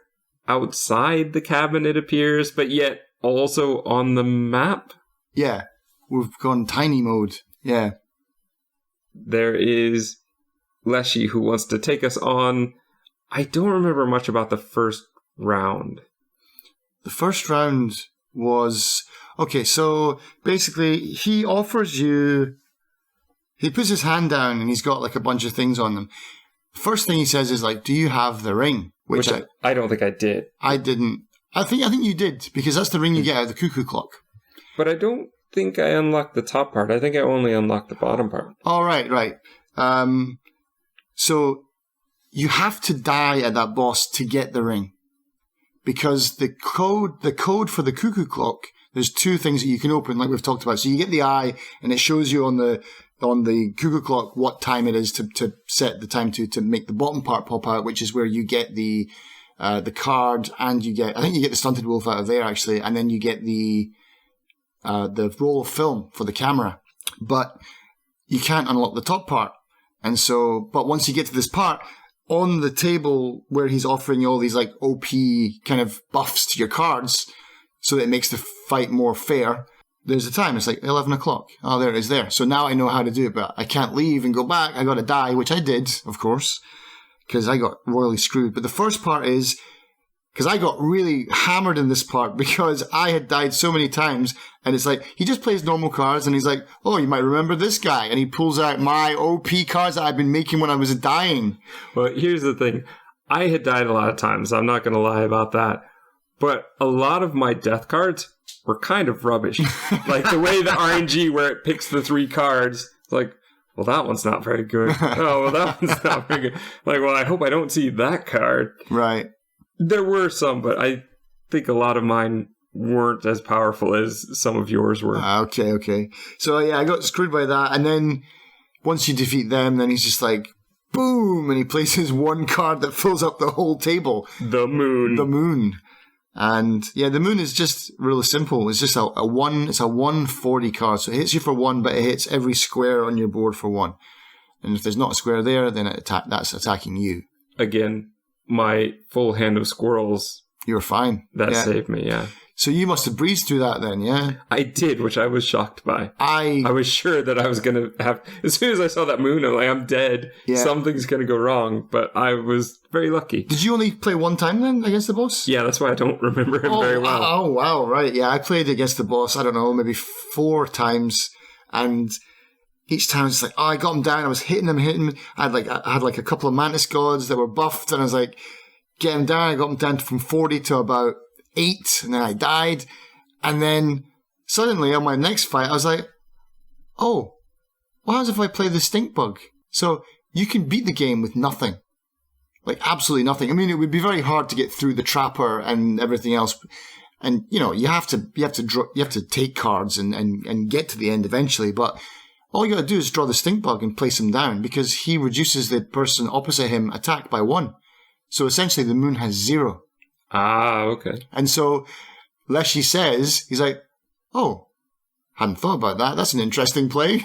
B: outside the cabin it appears, but yet also on the map.
C: Yeah, we've gone tiny mode. Yeah.
B: There is Leshy, who wants to take us on. I don't remember much about the first round.
C: The first round was... Okay, so basically he offers you... He puts his hand down and he's got like a bunch of things on them. First thing he says is like, do you have the ring?
B: Which I don't think I did.
C: I didn't. I think you did, because that's the ring you get out of the cuckoo clock.
B: But I don't think I unlocked the top part. I think I only unlocked the bottom part.
C: Oh, right. So you have to die at that boss to get the ring, because the code for the cuckoo clock, there's 2 things that you can open, like we've talked about. So you get the eye, and it shows you on the cuckoo clock what time it is to set the time to make the bottom part pop out, which is where you get the card, and I think you get the stunted wolf out of there actually, and then you get the roll of film for the camera. But you can't unlock the top part. And so, but once you get to this part, on the table where he's offering you all these like OP kind of buffs to your cards, so that it makes the fight more fair, there's a time. It's like 11 o'clock. Oh, there it is there. So now I know how to do it, but I can't leave and go back. I got to die, which I did, of course, because I got royally screwed. But the first part is, because I got really hammered in this part because I had died so many times, and it's like, he just plays normal cards, and he's like, oh, you might remember this guy, and he pulls out my OP cards that I've been making when I was dying.
B: Well, here's the thing. I had died a lot of times. I'm not going to lie about that. But a lot of my death cards were kind of rubbish. Like the way the RNG where it picks the 3 cards, it's like, well, that one's not very good. Oh, well, that one's not very good. Like, well, I hope I don't see that card.
C: Right.
B: There were some, but I think a lot of mine weren't as powerful as some of yours were.
C: Okay. So, yeah, I got screwed by that. And then once you defeat them, then he's just like, boom, and he places 1 card that fills up the whole table.
B: The moon.
C: And yeah, the moon is just really simple. It's just a 140 card. So it hits you for 1, but it hits every square on your board for 1. And if there's not a square there, then that's attacking you.
B: Again, my full hand of squirrels,
C: You were fine.
B: that
C: Yeah.
B: saved me, yeah.
C: So you must have breezed through that then, yeah?
B: I did, which I was shocked by.
C: I
B: I was sure that I was going to have... As soon as I saw that moon, I'm like, I'm dead.
C: Yeah.
B: Something's going to go wrong. But I was very lucky.
C: Did you only play one time then against the boss?
B: Yeah, that's why I don't remember him very well.
C: Oh, wow, right. Yeah, I played against the boss, I don't know, maybe 4 times. And each time it's like, oh, I got him down. I was hitting him. I had like a couple of mantis gods that were buffed. And I was like, get him down. I got him down from 40 to about 8. And then I died. And then suddenly on my next fight, I was like, oh, what happens if I play the stink bug? So you can beat the game with nothing. Like absolutely nothing. I mean, it would be very hard to get through the trapper and everything else. And, you know, you have to take cards and get to the end eventually. But all you got to do is draw the stink bug and place him down because he reduces the person opposite him attack by 1. So essentially the moon has 0.
B: Ah, okay.
C: And so Leshy says, he's like, oh, hadn't thought about that. That's an interesting play.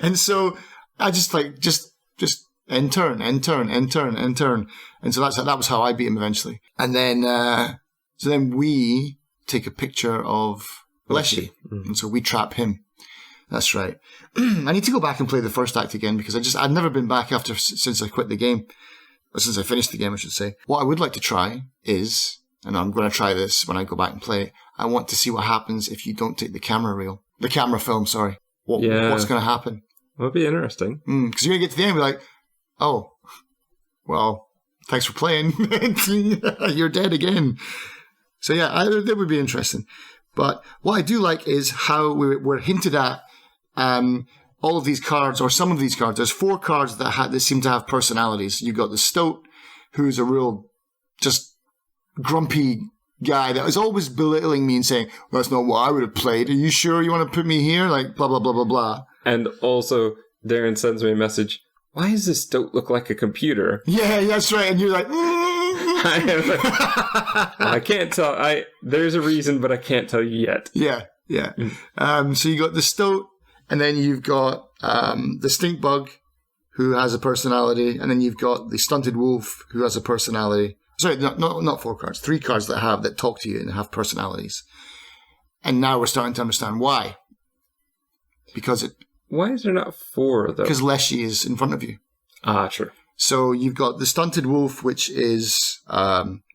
C: And so I just end turn. And so that was how I beat him eventually. And then, so then we take a picture of Leshy.
B: Mm-hmm.
C: And so we trap him. That's right. I need to go back and play the first act again because I've never been back since I quit the game. Or since I finished the game, I should say. What I would like to try is, and I'm going to try this when I go back and play it, I want to see what happens if you don't take the camera film, sorry. What's going to happen?
B: That'll be interesting.
C: Because you're going to get to the end and be like, oh, well, thanks for playing. You're dead again. So yeah, that would be interesting. But what I do like is how we're hinted at all of these cards, or some of these cards. There's 4 cards that seem to have personalities. You've got the Stoat, who's a real just grumpy guy that is always belittling me and saying, well, that's not what I would have played. Are you sure you want to put me here? Like, blah, blah, blah, blah, blah.
B: And also, Darren sends me a message, why does this Stoat look like a computer?
C: Yeah, that's right. And you're like,
B: I can't tell. There's a reason, but I can't tell you yet.
C: Yeah. So you got the Stoat, and then you've got the stink bug, who has a personality, and then you've got the stunted wolf, who has a personality. Sorry, not 4 cards, 3 cards that talk to you and have personalities. And now we're starting to understand why.
B: Why is there not 4 though?
C: Because Leshy is in front of you.
B: Ah, true.
C: So you've got the stunted wolf, which is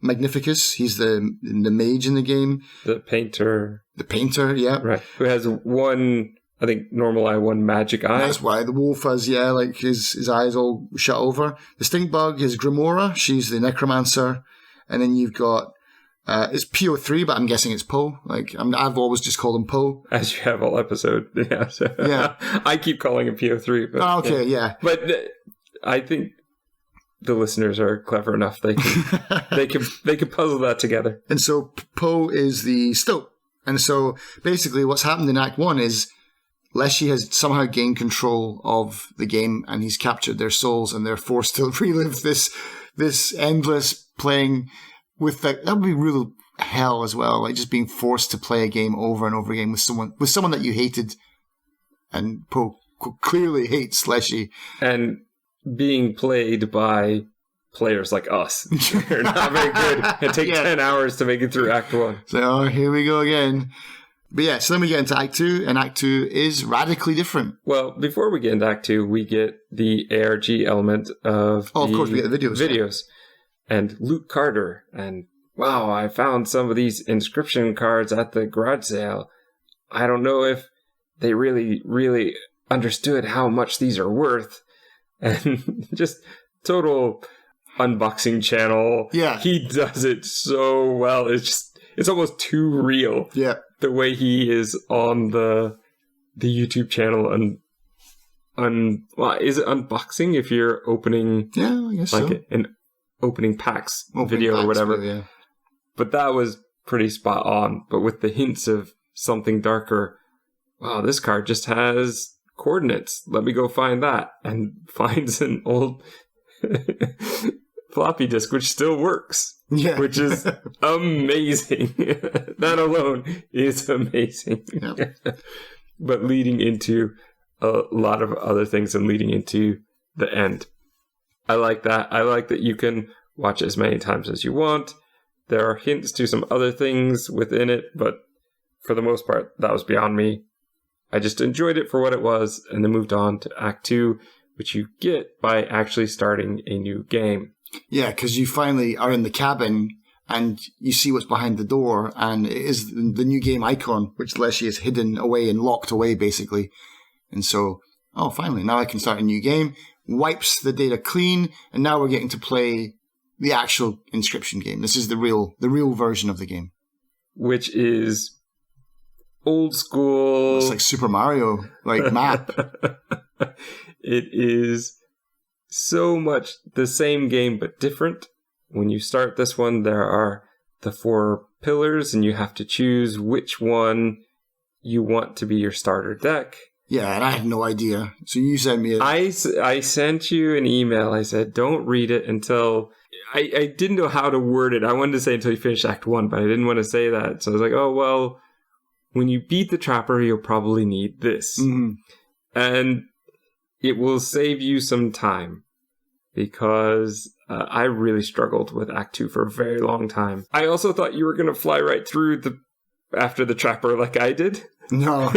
C: Magnificus. He's the mage in the game.
B: The painter.
C: The painter, yeah.
B: Right. Who has 1, I think, normal eye, 1 magic eye.
C: That's why the wolf has, like his eyes all shut over. The stink bug is Grimora. She's the necromancer. And then you've got, it's PO3, but I'm guessing it's Poe. Like, I've always just called him Poe.
B: As you have all episode. Yeah. So
C: Yeah.
B: I keep calling him PO3. But,
C: okay, yeah.
B: But I think the listeners are clever enough. They can puzzle that together.
C: And so Poe is the Stoat. And so basically what's happened in Act 1 is Leshy has somehow gained control of the game and he's captured their souls and they're forced to relive this endless playing with that would be real hell as well, like just being forced to play a game over and over again with someone that you hated. And Poe clearly hates Leshy.
B: And being played by players like us. You're not very good. It takes 10 hours to make it through Act 1.
C: So, here we go again. But yeah, so then we get into Act 2, and Act 2 is radically different.
B: Well, before we get into Act 2, we get the ARG element of
C: of course, we get the videos.
B: And Luke Carter. And, wow, I found some of these Inscryption cards at the garage sale. I don't know if they really, really understood how much these are worth. And just total unboxing channel.
C: Yeah.
B: He does it so well. It's almost too real.
C: Yeah.
B: The way he is on the YouTube channel is it unboxing if you're opening
C: I guess like so.
B: An opening packs video or whatever.
C: Yeah.
B: But that was pretty spot on. But with the hints of something darker, wow, this card just has coordinates. Let me go find that. And finds an old floppy disk, which still works.
C: Yeah.
B: Which is amazing. That alone is amazing.
C: Yeah.
B: But leading into a lot of other things and leading into the end. I like that. I like that you can watch it as many times as you want. There are hints to some other things within it, but for the most part, that was beyond me. I just enjoyed it for what it was, and then moved on to Act 2, which you get by actually starting a new game.
C: Yeah, because you finally are in the cabin, and you see what's behind the door, and it is the new game icon, which Leshy is hidden away and locked away, basically. And so, finally, now I can start a new game. Wipes the data clean, and now we're getting to play the actual Inscryption game. This is the real version of the game.
B: Which is old school.
C: It's like Super Mario, map.
B: It is so much the same game, but different. When you start this one, there are the 4 pillars, and you have to choose which one you want to be your starter deck.
C: Yeah, and I had no idea. So you sent me
B: I sent you an email. I said, don't read it until... I didn't know how to word it. I wanted to say until you finish Act 1, but I didn't want to say that. So I was like, when you beat the Trapper, you'll probably need this.
C: Mm-hmm.
B: And it will save you some time. Because I really struggled with Act 2 for a very long time. I also thought you were going to fly right through after the Trapper like I did.
C: No.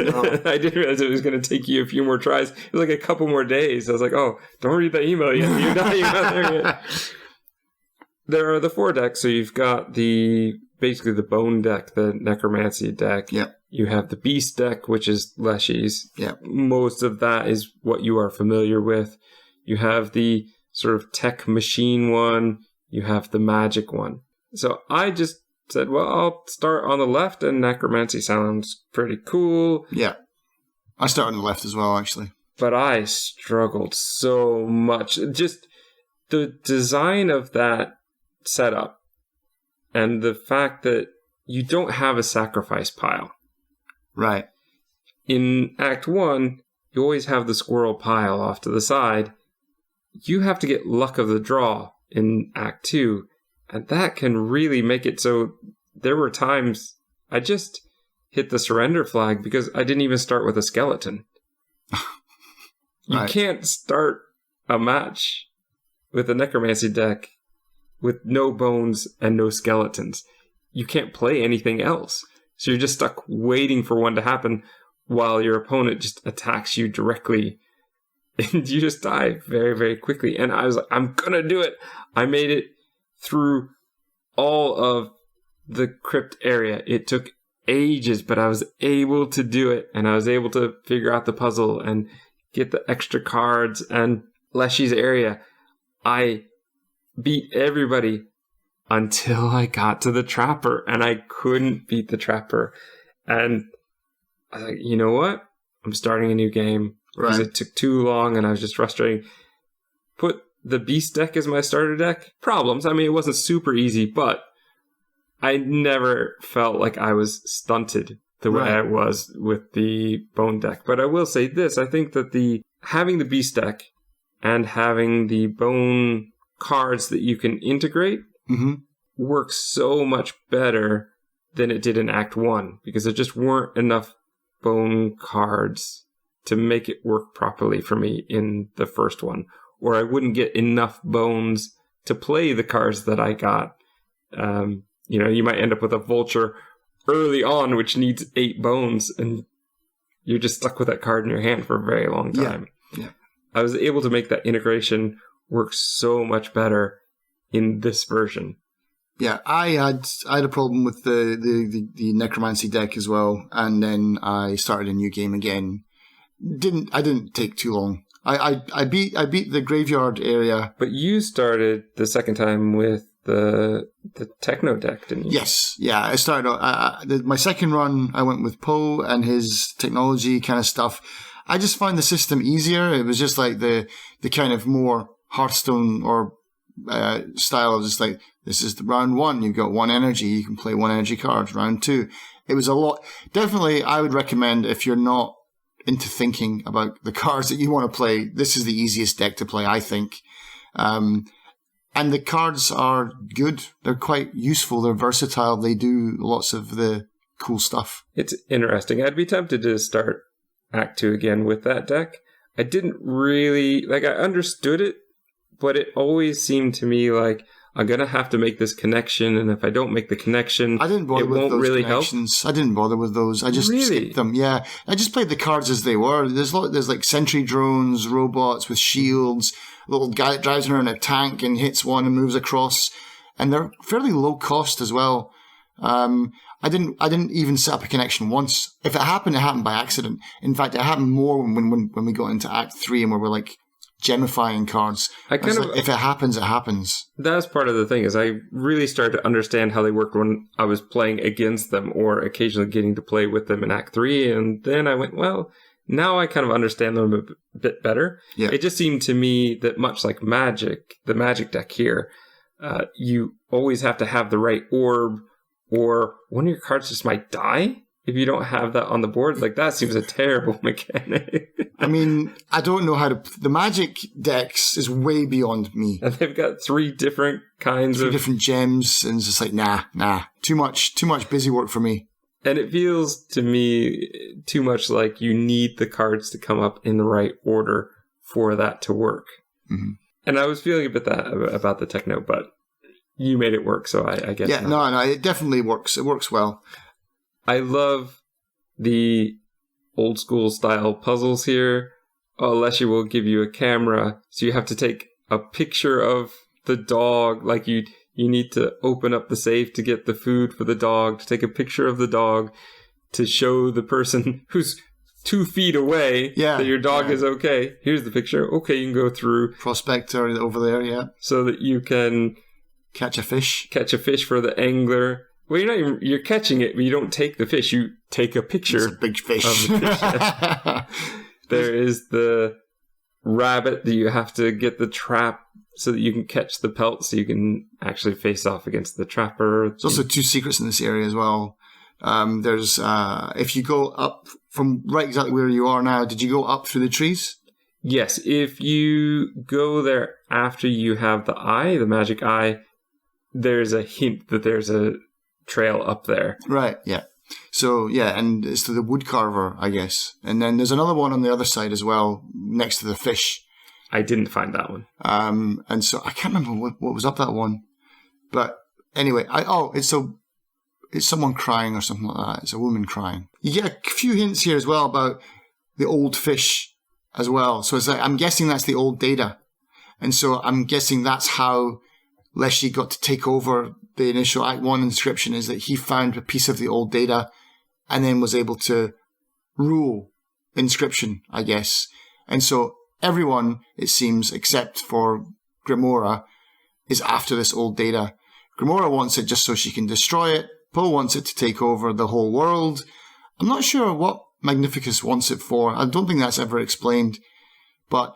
B: I didn't realize it was going to take you a few more tries. It was like a couple more days. I was like, don't read that email yet. You're not there yet. There are the 4 decks. So you've got basically the Bone deck, the Necromancy deck.
C: Yep.
B: You have the Beast deck, which is Leshy's.
C: Yep.
B: Most of that is what you are familiar with. You have the sort of tech machine one, you have the magic one. So I just said, I'll start on the left, and Necromancy sounds pretty cool.
C: Yeah. I started on the left as well, actually.
B: But I struggled so much. Just the design of that setup, and the fact that you don't have a sacrifice pile.
C: Right.
B: In Act 1, you always have the squirrel pile off to the side. You have to get luck of the draw in Act 2, and that can really make it so there were times I just hit the surrender flag because I didn't even start with a skeleton. You can't start a match with a Necromancy deck with no bones and no skeletons. You can't play anything else. So you're just stuck waiting for one to happen while your opponent just attacks you directly. And you just die very, very quickly. And I was like, I'm going to do it. I made it through all of the crypt area. It took ages, but I was able to do it. And I was able to figure out the puzzle and get the extra cards. And Leshy's area, I beat everybody until I got to the Trapper. And I couldn't beat the Trapper. And I was like, you know what? I'm starting a new game. Because it took too long and I was just frustrating. Put the Beast deck as my starter deck. Problems. I mean, it wasn't super easy, but I never felt like I was stunted the way I was with the Bone deck. But I will say this. I think that having the Beast deck and having the Bone cards that you can integrate works so much better than it did in Act 1. Because there just weren't enough Bone cards to make it work properly for me in the first one, or I wouldn't get enough bones to play the cards that I got. You might end up with a vulture early on, which needs 8 bones, and you're just stuck with that card in your hand for a very long time.
C: Yeah.
B: I was able to make that integration work so much better in this version.
C: Yeah, I had a problem with the Necromancy deck as well, and then I started a new game again. I didn't take too long. I beat the graveyard area.
B: But you started the second time with the techno deck, didn't you?
C: Yes, yeah. I started my second run. I went with Poe and his technology kind of stuff. I just found the system easier. It was just like the kind of more Hearthstone or style of just like, this is the round 1. You've got 1 energy. You can play 1 energy card. Round 2. It was a lot. Definitely, I would recommend if you're not into thinking about the cards that you want to play, this is the easiest deck to play, I think. And the cards are good. They're quite useful. They're versatile. They do lots of the cool stuff.
B: It's interesting. I'd be tempted to start Act 2 again with that deck. I didn't really... I understood it, but it always seemed to me like I'm going to have to make this connection, and if I don't make the connection,
C: I didn't bother
B: it
C: with
B: won't
C: those
B: really help.
C: connections. I didn't bother with those. I just skipped them. Yeah, I just played the cards as they were. There's like sentry drones, robots with shields, a little guy that drives around a tank and hits one and moves across, and they're fairly low cost as well. I didn't even set up a connection once. If it happened by accident. In fact, it happened more when we got into Act 3 and we were like gemifying cards. If it happens, it happens.
B: That's part of the thing, is I really started to understand how they worked when I was playing against them or occasionally getting to play with them in Act 3. And then I went, well, now I kind of understand them a bit better.
C: Yeah.
B: It just seemed to me that much like Magic, the Magic deck here, you always have to have the right orb, or one of your cards just might die if you don't have that on the board. Like, that seems a terrible mechanic.
C: I mean, I don't know how to... The Magic decks is way beyond me.
B: And they've got three different
C: gems, and it's just like, nah. Too much busy work for me.
B: And it feels to me too much like you need the cards to come up in the right order for that to work.
C: Mm-hmm.
B: And I was feeling a bit about the Techno, but you made it work, so I guess.
C: Yeah, no, it definitely works. It works well.
B: I love the old school style puzzles here. Leshy will give you a camera, so you have to take a picture of the dog. Like you need to open up the safe to get the food for the dog, to take a picture of the dog, to show the person who's 2 feet away that your dog is okay. Here's the picture. Okay, you can go through.
C: Prospector over there, yeah.
B: So that you can
C: catch a fish
B: for the angler. Well, you're catching it, but you don't take the fish. You take a picture.
C: It's a big fish.
B: Of the fish. There is the rabbit that you have to get the trap so that you can catch the pelt, so you can actually face off against the trapper.
C: There's also 2 secrets in this area as well. There's if you go up from right exactly where you are now, did you go up through the trees?
B: Yes, if you go there after you have the magic eye, there's a hint that there's a trail up there.
C: Right, yeah. So, yeah, and it's to the woodcarver, I guess. And then there's another one on the other side as well, next to the fish.
B: I didn't find that one.
C: And so I can't remember what was up that one. But anyway, it's someone crying or something like that. It's a woman crying. You get a few hints here as well about the old fish as well. So it's like, I'm guessing that's the old data. And so I'm guessing that's how Leshy got to take over the initial Act 1 Inscryption, is that he found a piece of the old data and then was able to rule Inscryption, I guess. And so everyone, it seems, except for Grimora, is after this old data. Grimora wants it just so she can destroy it. Poe wants it to take over the whole world. I'm not sure what Magnificus wants it for. I don't think that's ever explained. But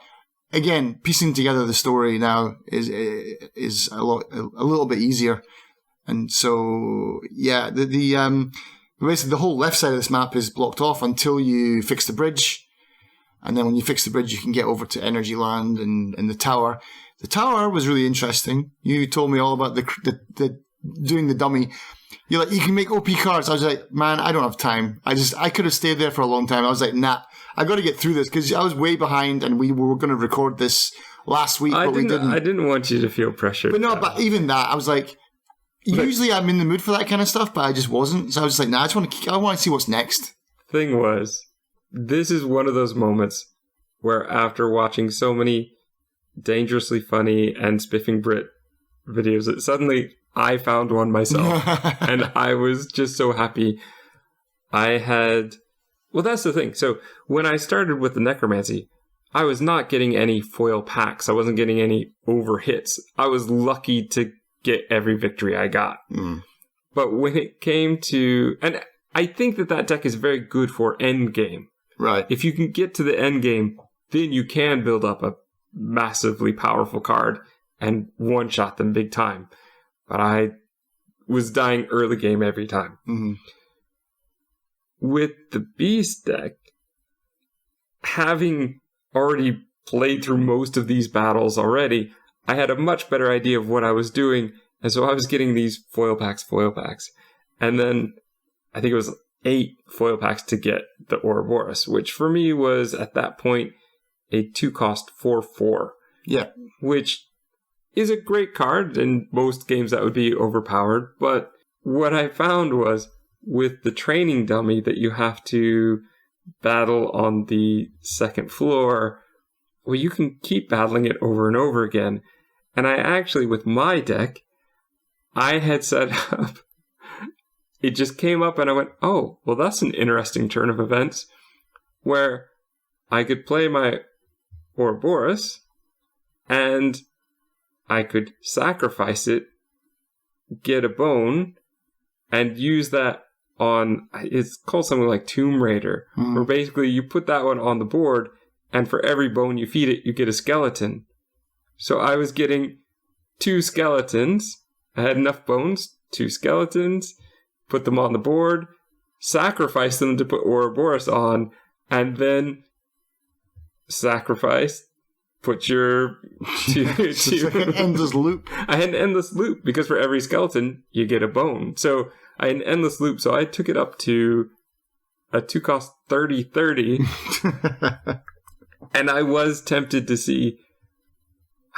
C: again, piecing together the story now is a little bit easier. And so, yeah, basically the whole left side of this map is blocked off until you fix the bridge. And then when you fix the bridge, you can get over to Energy Land and the tower. The tower was really interesting. You told me all about the doing the dummy. You're like, you can make OP cards. I was like, man, I don't have time. I could have stayed there for a long time. I was like, nah, I got to get through this because I was way behind and we were going to record this last week, but we didn't.
B: I didn't want you to feel pressured.
C: But no, but even that, I was like, usually I'm in the mood for that kind of stuff, but I just wasn't. So I was just like, nah, I want to see what's next.
B: Thing was, this is one of those moments where after watching so many Dangerously Funny and Spiffing Brit videos, that suddenly I found one myself. And I was just so happy. Well, that's the thing. So when I started with the Necromancy, I was not getting any foil packs. I wasn't getting any over hits. I was lucky to get every victory I got.
C: Mm.
B: But when it came to... And I think that deck is very good for endgame.
C: Right.
B: If you can get to the endgame, then you can build up a massively powerful card and one-shot them big time. But I was dying early game every time.
C: Mm-hmm.
B: With the Beast deck, having already played through most of these battles already, I had a much better idea of what I was doing, and so I was getting these foil packs. And then I think it was 8 foil packs to get the Ouroboros, which for me was, at that point, a 2-cost 4/4.
C: Yeah.
B: Which is a great card. In most games that would be overpowered. But what I found was with the training dummy that you have to battle on the second floor, well, you can keep battling it over and over again. And I actually, with my deck, I had set up, it just came up and I went, oh, well, that's an interesting turn of events where I could play my Ouroboros and I could sacrifice it, get a bone, and use that on, it's called something like Tomb Raider, where basically you put that one on the board, and for every bone you feed it, you get a skeleton. So I was getting 2 skeletons. I had enough bones, 2 skeletons, put them on the board, sacrifice them to put Ouroboros on, and then sacrifice, put your...
C: It's like an endless loop.
B: I had an endless loop, because for every skeleton, you get a bone. So I had an endless loop, so I took it up to a 2-cost 30-30. And I was tempted to see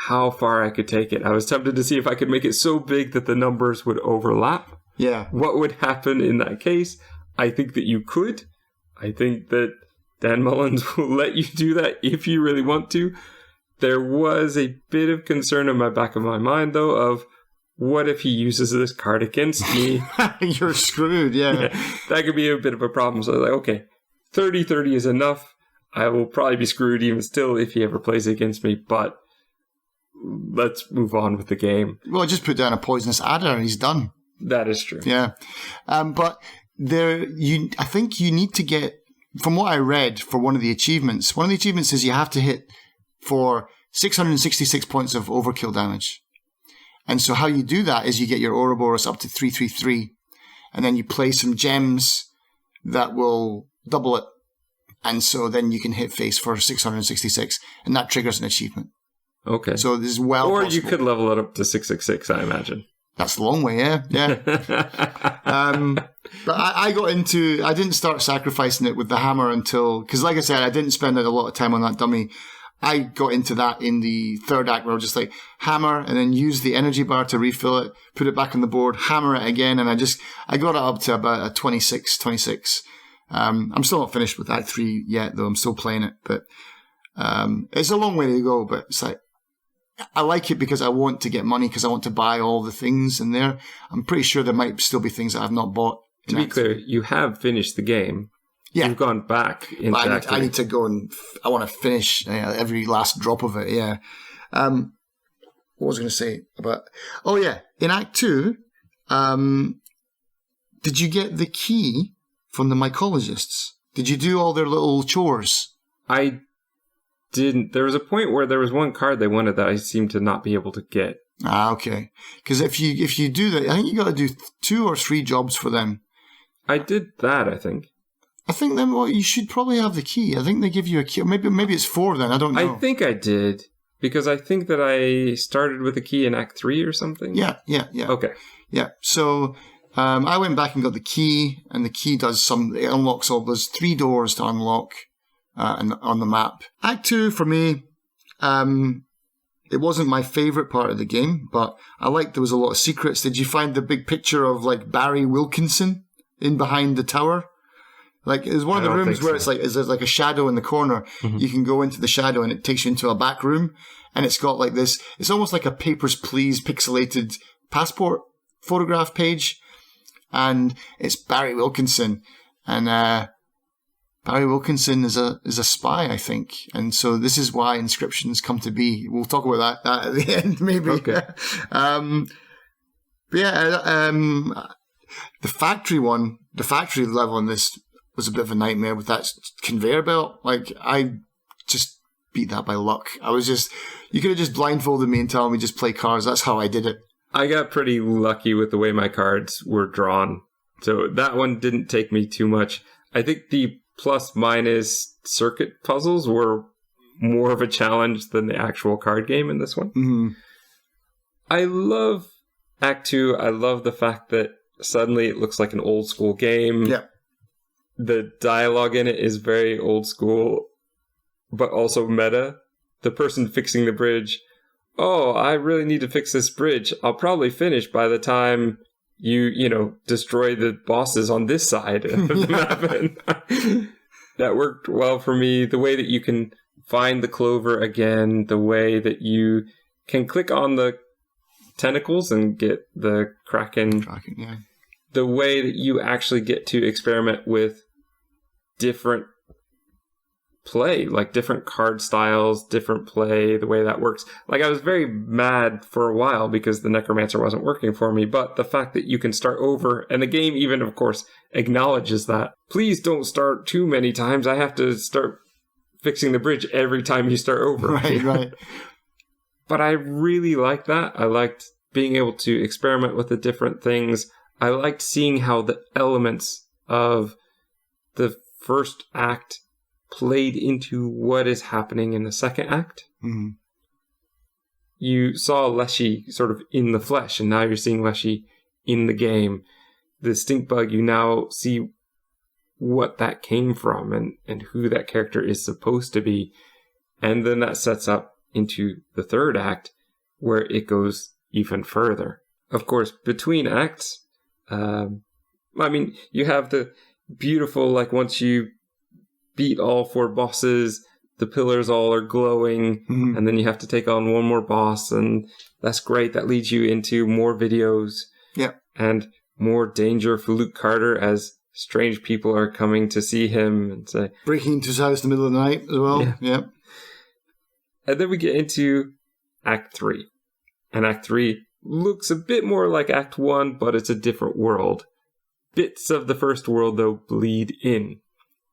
B: how far I could take it. I was tempted to see if I could make it so big that the numbers would overlap.
C: Yeah.
B: What would happen in that case? I think that you could. I think that Dan Mullins will let you do that if you really want to. There was a bit of concern in my back of my mind, though, of what if he uses this card against me?
C: You're screwed, yeah.
B: That could be a bit of a problem. So I was like, okay, 30-30 is enough. I will probably be screwed even still if he ever plays against me, but let's move on with the game.
C: Well, just put down a poisonous adder and he's done.
B: That is true.
C: Yeah. But I think you need to get, from what I read for one of the achievements is you have to hit for 666 points of overkill damage. And so how you do that is you get your Ouroboros up to 333, and then you play some gems that will double it. And so then you can hit face for 666, and that triggers an achievement.
B: Okay.
C: So this is well
B: Or
C: possible.
B: you could level it up to 666, I imagine.
C: That's the long way, yeah. But I didn't start sacrificing it with the hammer until, because like I said, I didn't spend a lot of time on that dummy. I got into that in the third act where I was just like, hammer, and then use the energy bar to refill it, put it back on the board, hammer it again, and I got it up to about a 26. I'm still not finished with Act 3 yet, though. I'm still playing it, but it's a long way to go, but it's like, I like it because I want to get money, because I want to buy all the things in there. I'm pretty sure there might still be things that I've not bought.
B: To be clear, you have finished the game.
C: Yeah.
B: You've gone back into Act 3.
C: I need to go and I want to finish every last drop of it, yeah. What was I going to say about... Oh, yeah. In Act 2, did you get the key from the mycologists? Did you do all their little chores?
B: I didn't. There was a point where there was one card they wanted that I seemed to not be able to get.
C: Ah, okay. Because if you do that, I think you got to do 2 or 3 jobs for them.
B: I did that, I think.
C: I think then you should probably have the key. I think they give you a key. Maybe it's 4 then. I don't know.
B: I think I did, because I think that I started with a key in Act 3 or something.
C: Yeah.
B: Okay.
C: Yeah. So I went back and got the key, and the key does it unlocks all those 3 doors to unlock on the map. Act 2 for me, it wasn't my favourite part of the game, but I liked there was a lot of secrets. Did you find the big picture of like Barry Wilkinson in behind the tower? Like, it's one of the rooms where there's like a shadow in the corner. Mm-hmm. You can go into the shadow and it takes you into a back room, and it's got like this, it's almost like a Papers, Please pixelated passport photograph page, and it's Barry Wilkinson, and Barry Wilkinson is a spy, I think, and so this is why Inscryption's come to be. We'll talk about that at the end, maybe.
B: Okay.
C: But yeah, the factory level in this was a bit of a nightmare with that conveyor belt. Like, I just beat that by luck. You could have just blindfolded me and told me just play cards. That's how I did it.
B: I got pretty lucky with the way my cards were drawn. So that one didn't take me too much. I think the plus-minus circuit puzzles were more of a challenge than the actual card game in this one.
C: Mm-hmm.
B: I love Act 2. I love the fact that suddenly it looks like an old school game.
C: Yeah.
B: The dialogue in it is very old school, but also meta. The person fixing the bridge oh, I really need to fix this bridge. I'll probably finish by the time you destroy the bosses on this side of the map. And that worked well for me. The way that you can find the clover again, the way that you can click on the tentacles and get the Kraken.
C: Yeah.
B: The way that you actually get to experiment with different play, like different card styles, different play, the way that works. Like, I was very mad for a while because the Necromancer wasn't working for me, but the fact that you can start over, and the game even, of course, acknowledges that. Please don't start too many times. I have to start fixing the bridge every time you start over.
C: Right.
B: But I really liked that. I liked being able to experiment with the different things. I liked seeing how the elements of the first act played into what is happening in the second act.
C: Mm-hmm.
B: You saw Leshy sort of in the flesh, and now you're seeing Leshy in the game. The stink bug, you now see what that came from and who that character is supposed to be. And then that sets up into the third act, where it goes even further. Of course, between acts, you have the beautiful, like, once you beat all 4 bosses, the pillars all are glowing, and then you have to take on one more boss, and that's great. That leads you into more videos.
C: Yeah.
B: And more danger for Luke Carter as strange people are coming to see him and say...
C: breaking into his house in the middle of the night as well. Yeah.
B: And then we get into Act 3. And Act 3 looks a bit more like Act 1, but it's a different world. Bits of the first world, though, bleed in.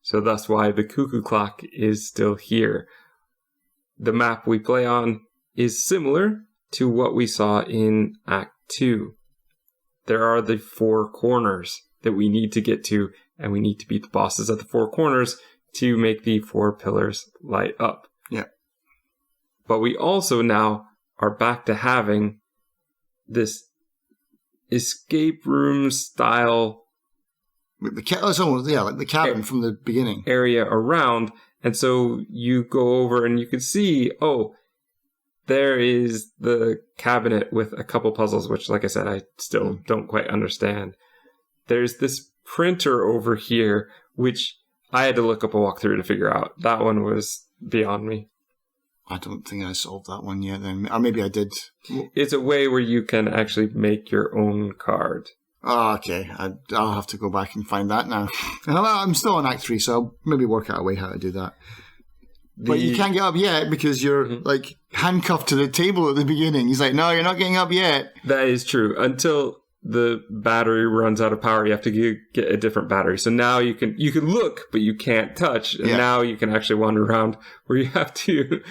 B: So that's why the cuckoo clock is still here. The map we play on is similar to what we saw in Act 2. There are the 4 corners that we need to get to, and we need to beat the bosses at the 4 corners to make the 4 pillars light up.
C: Yeah.
B: But we also now are back to having this escape room style
C: It's almost, like the cabin from the beginning.
B: Area around. And so you go over and you can see, there is the cabinet with a couple puzzles, which, like I said, I still don't quite understand. There's this printer over here, which I had to look up a walkthrough to figure out. That one was beyond me.
C: I don't think I solved that one yet then. Or maybe I did.
B: It's a way where you can actually make your own card.
C: Oh, okay. I'll have to go back and find that now. I'm still on Act 3, so I'll maybe work out a way how to do that. But you can't get up yet because you're like handcuffed to the table at the beginning. He's like, no, you're not getting up yet.
B: That is true. Until the battery runs out of power, you have to get a different battery. So now you can look, but you can't touch. And now you can actually wander around where you have to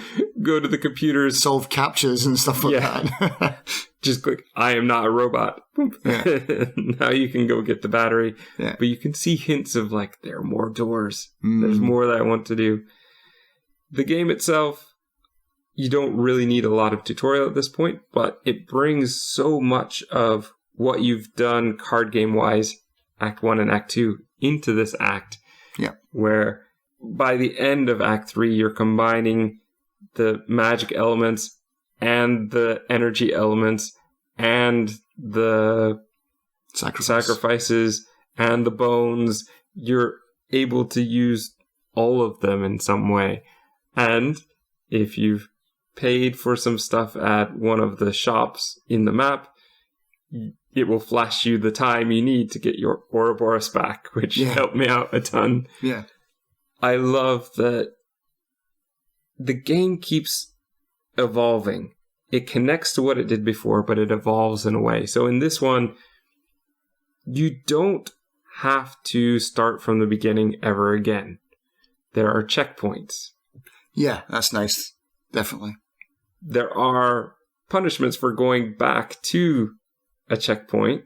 B: go to the computers.
C: Solve captures and stuff like that.
B: Just click, I am not a robot. Yeah. Now you can go get the battery.
C: Yeah.
B: But you can see hints of, like, there are more doors. There's more that I want to do. The game itself, you don't really need a lot of tutorial at this point, but it brings so much of what you've done card game-wise, Act 1 and Act 2, into this act.
C: Yeah.
B: Where by the end of Act 3, you're combining the magic elements and the energy elements and the sacrifices and the bones. You're able to use all of them in some way. And if you've paid for some stuff at one of the shops in the map, it will flash you the time you need to get your Ouroboros back, which helped me out a ton.
C: Yeah.
B: I love that the game keeps evolving. It connects to what it did before, but it evolves in a way. So in this one, you don't have to start from the beginning ever again. There are checkpoints.
C: Yeah, that's nice. Definitely.
B: There are punishments for going back to a checkpoint,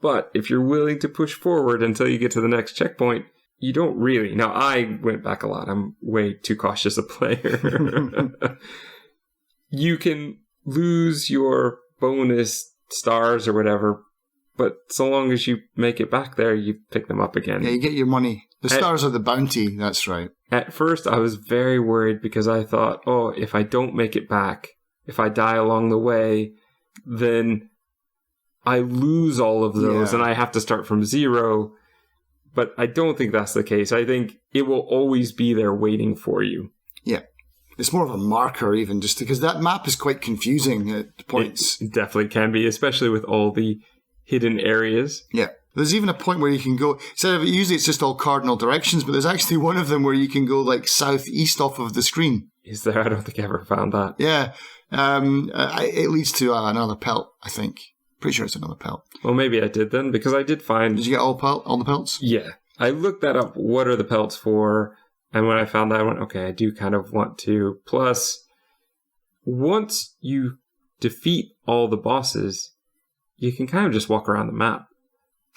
B: but if you're willing to push forward until you get to the next checkpoint, you don't really. Now, I went back a lot. I'm way too cautious a player. You can lose your bonus stars or whatever, but so long as you make it back there, you pick them up again.
C: Yeah, you get your money. The stars are the bounty, that's right.
B: At first, I was very worried because I thought, if I don't make it back, if I die along the way, then I lose all of those and I have to start from 0. But I don't think that's the case. I think it will always be there waiting for you.
C: Yeah. It's more of a marker even, just because that map is quite confusing at points.
B: It definitely can be, especially with all the hidden areas.
C: Yeah. There's even a point where you can go, usually it's just all cardinal directions, but there's actually one of them where you can go like southeast off of the screen.
B: Is there? I don't think I ever found that.
C: Yeah. It leads to another pelt, I think. Pretty sure it's another pelt.
B: Well, maybe I did then, because I did find...
C: Did you get all the pelts?
B: Yeah. I looked that up. What are the pelts for? And when I found that, I went, okay, I do kind of want to. Plus, once you defeat all the bosses, you can kind of just walk around the map.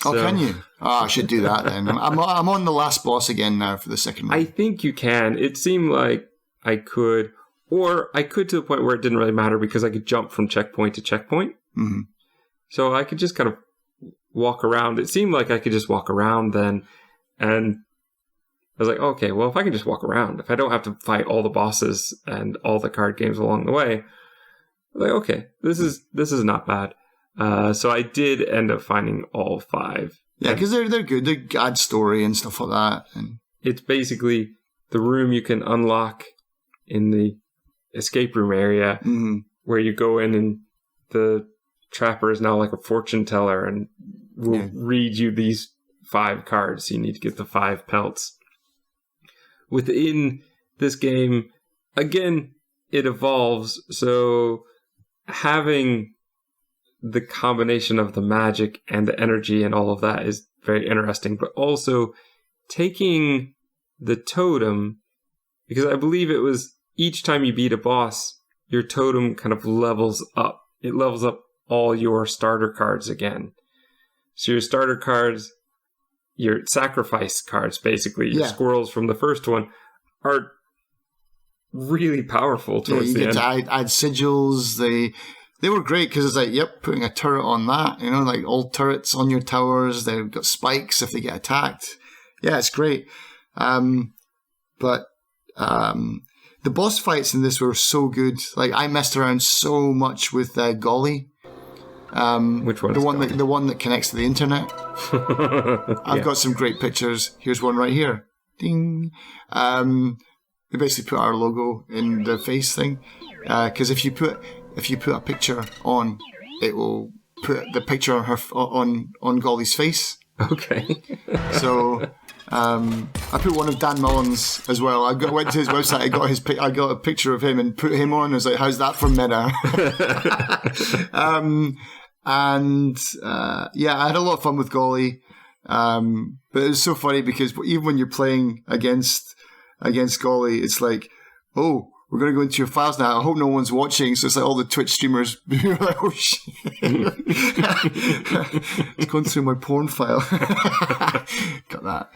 C: Oh, can you? Oh, I should do that then. I'm on the last boss again now for the second one.
B: I think you can. It seemed like I could, or I could to the point where it didn't really matter because I could jump from checkpoint to checkpoint.
C: Mm-hmm.
B: So I could just kind of walk around. It seemed like I could just walk around then. And I was like, okay, well, if I can just walk around, if I don't have to fight all the bosses and all the card games along the way, I'm like, okay, this is not bad. So I did end up finding all 5.
C: Yeah, because they're good. They add story and stuff like that. And
B: it's basically the room you can unlock in the escape room area where you go in and the trapper is now like a fortune teller and will read you these 5 cards. You need to get the 5 pelts. Within this game, again, it evolves. So having the combination of the magic and the energy and all of that is very interesting. But also taking the totem, because I believe it was each time you beat a boss, your totem kind of levels up. It levels up all your starter cards again. So your starter cards, your sacrifice cards, basically, your squirrels from the first one, are really powerful towards the end.
C: You get to add sigils. They were great because it's like, putting a turret on that, like all turrets on your towers. They've got spikes if they get attacked. Yeah, it's great. But the boss fights in this were so good. Like, I messed around so much with Golly.
B: Which one?
C: The one that connects to the internet. I've got some great pictures. Here's one right here. Ding. We basically put our logo in the face thing. Because if you put a picture on, it will put the picture on Golly's face.
B: Okay.
C: So I put one of Dan Mullins as well. Went to his website. I got a picture of him and put him on. I was like, "How's that for meta?" I had a lot of fun with Golly. But it was so funny because even when you're playing against Golly, it's like, oh, we're going to go into your files now. I hope no one's watching. So it's like all the Twitch streamers are like, oh shit. It's going through my porn file. Got that.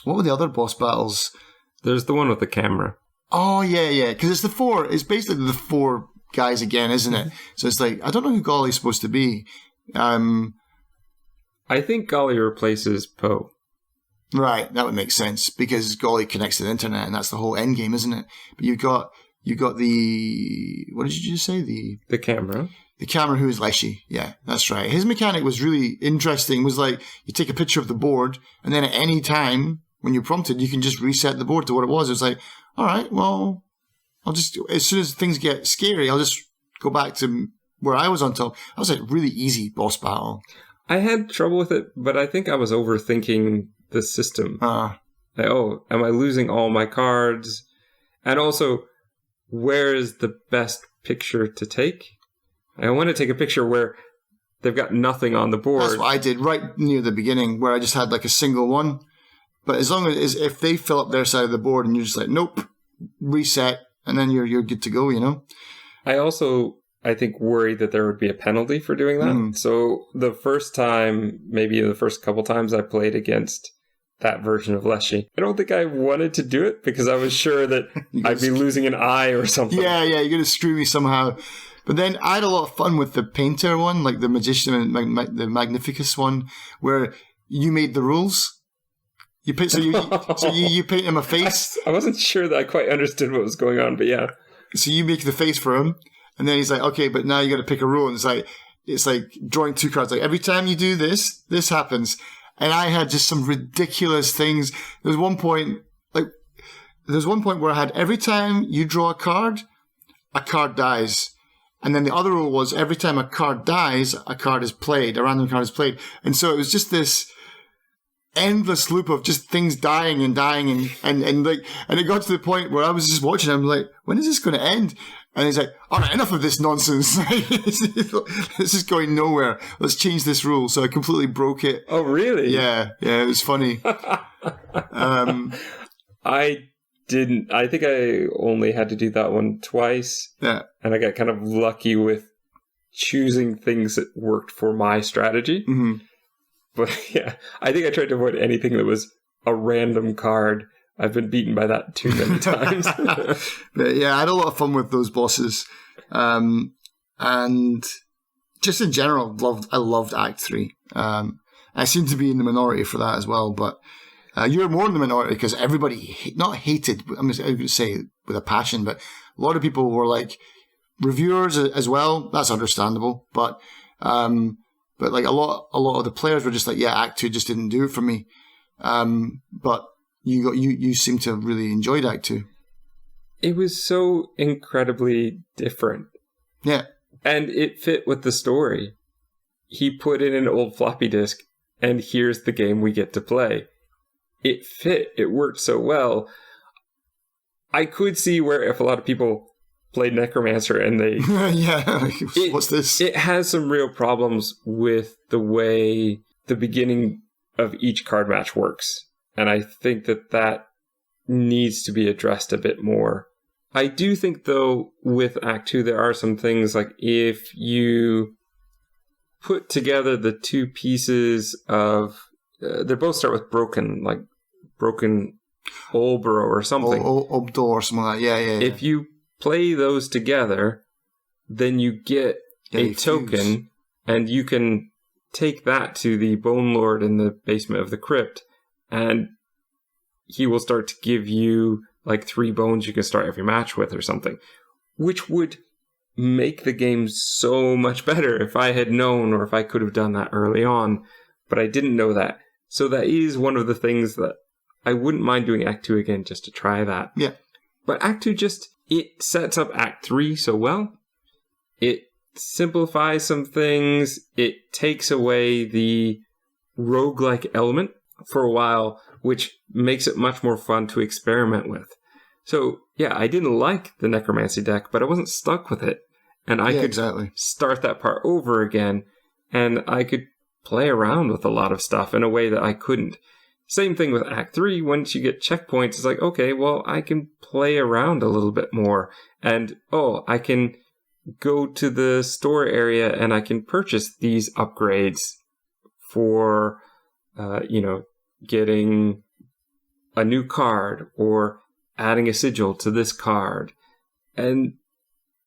C: What were the other boss battles?
B: There's the one with the camera.
C: Oh, yeah. Because it's basically the 4 guys again, isn't it? So it's like, I don't know who Golly's supposed to be.
B: I think Golly replaces Poe.
C: Right, that would make sense because Golly connects to the internet and that's the whole end game, isn't it? But you got the, what did you just say?
B: The camera.
C: The camera who is Leshy. Yeah, that's right. His mechanic was really interesting. It was like you take a picture of the board and then at any time when you're prompted, you can just reset the board to what it was. It was like, all right, well, I'll just, as soon as things get scary, I'll just go back to where I was on top. That was a really easy boss battle.
B: I had trouble with it, but I think I was overthinking the system. Like, am I losing all my cards? And also, where is the best picture to take? I want to take a picture where they've got nothing on the board. That's
C: what I did right near the beginning, where I just had like a single one. But as long as if they fill up their side of the board and you're just like, nope, reset, and then you're good to go,
B: I also, I think, worried that there would be a penalty for doing that. So the first time, maybe the first couple times I played against that version of Leshy, I don't think I wanted to do it because I was sure that I'd be losing an eye or something.
C: Yeah, you're going to screw me somehow. But then I had a lot of fun with the painter one, like the magician and the Magnificus one, where you made the rules. You paint him a face.
B: I wasn't sure that I quite understood what was going on, but yeah.
C: So you make the face for him, And then he's like, okay, but now you got to pick a rule. And it's like drawing 2 cards. Like every time you do this, this happens. And I had just some ridiculous things. There's one point where I had every time you draw a card dies. And then the other rule was every time a card dies, a random card is played. And so it was just this endless loop of just things dying and it got to the point where I was just watching. I'm like, when is this going to end? And he's like, all right, enough of this nonsense. This is going nowhere. Let's change this rule. So I completely broke it.
B: Oh, really?
C: Yeah, it was funny.
B: I didn't. I think I only had to do that one twice.
C: Yeah.
B: And I got kind of lucky with choosing things that worked for my strategy.
C: Mm-hmm.
B: But yeah, I think I tried to avoid anything that was a random card. I've been beaten by that too many times.
C: But yeah, I had a lot of fun with those bosses. And just in general, I loved Act 3. I seem to be in the minority for that as well, but you're more in the minority because everybody, not hated, I'm going to say with a passion, but a lot of people were like, reviewers as well, that's understandable, but like a lot of the players were just like, yeah, Act 2 just didn't do it for me. But you seem to have really enjoyed Act 2.
B: It was so incredibly different.
C: Yeah.
B: And it fit with the story. He put in an old floppy disk, and here's the game we get to play. It fit. It worked so well. I could see where if a lot of people played Necromancer and they...
C: yeah, what's this?
B: It has some real problems with the way the beginning of each card match works. And I think that needs to be addressed a bit more. I do think, though, with Act 2, there are some things like if you put together the 2 pieces of... they both start with broken Olbro or something.
C: Obdo or something like that. Yeah.
B: If you play those together, then you get a token, and you can take that to the Bone Lord in the basement of the crypt, and he will start to give you like 3 bones you can start every match with or something, which would make the game so much better if I had known, or if I could have done that early on, but I didn't know that. So that is one of the things that I wouldn't mind doing Act 2 again just to try that.
C: Yeah.
B: But Act 2 it sets up Act 3 so well. It simplifies some things. It takes away the roguelike element for a while, which makes it much more fun to experiment with. So, yeah, I didn't like the Necromancy deck, but I wasn't stuck with it. And I could start that part over again, and I could play around with a lot of stuff in a way that I couldn't. Same thing with Act 3. Once you get checkpoints, it's like, okay, well, I can play around a little bit more. And, I can go to the store area and I can purchase these upgrades for, getting a new card or adding a sigil to this card. And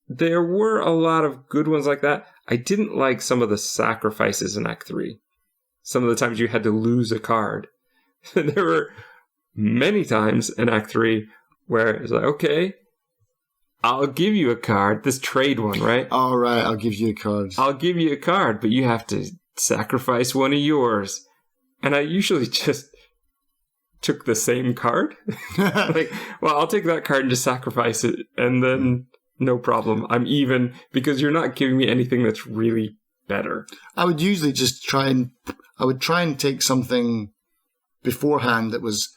B: there were a lot of good ones like that. I didn't like some of the sacrifices in Act 3. Some of the times you had to lose a card. There were many times in Act 3 where it's like, okay, I'll give you a card, this trade one, right?
C: All right, I'll give you a card.
B: I'll give you a card, but you have to sacrifice one of yours. And I usually just took the same card. Like, well, I'll take that card and just sacrifice it, and then no problem. I'm even, because you're not giving me anything that's really better.
C: I would usually just try and take something beforehand that was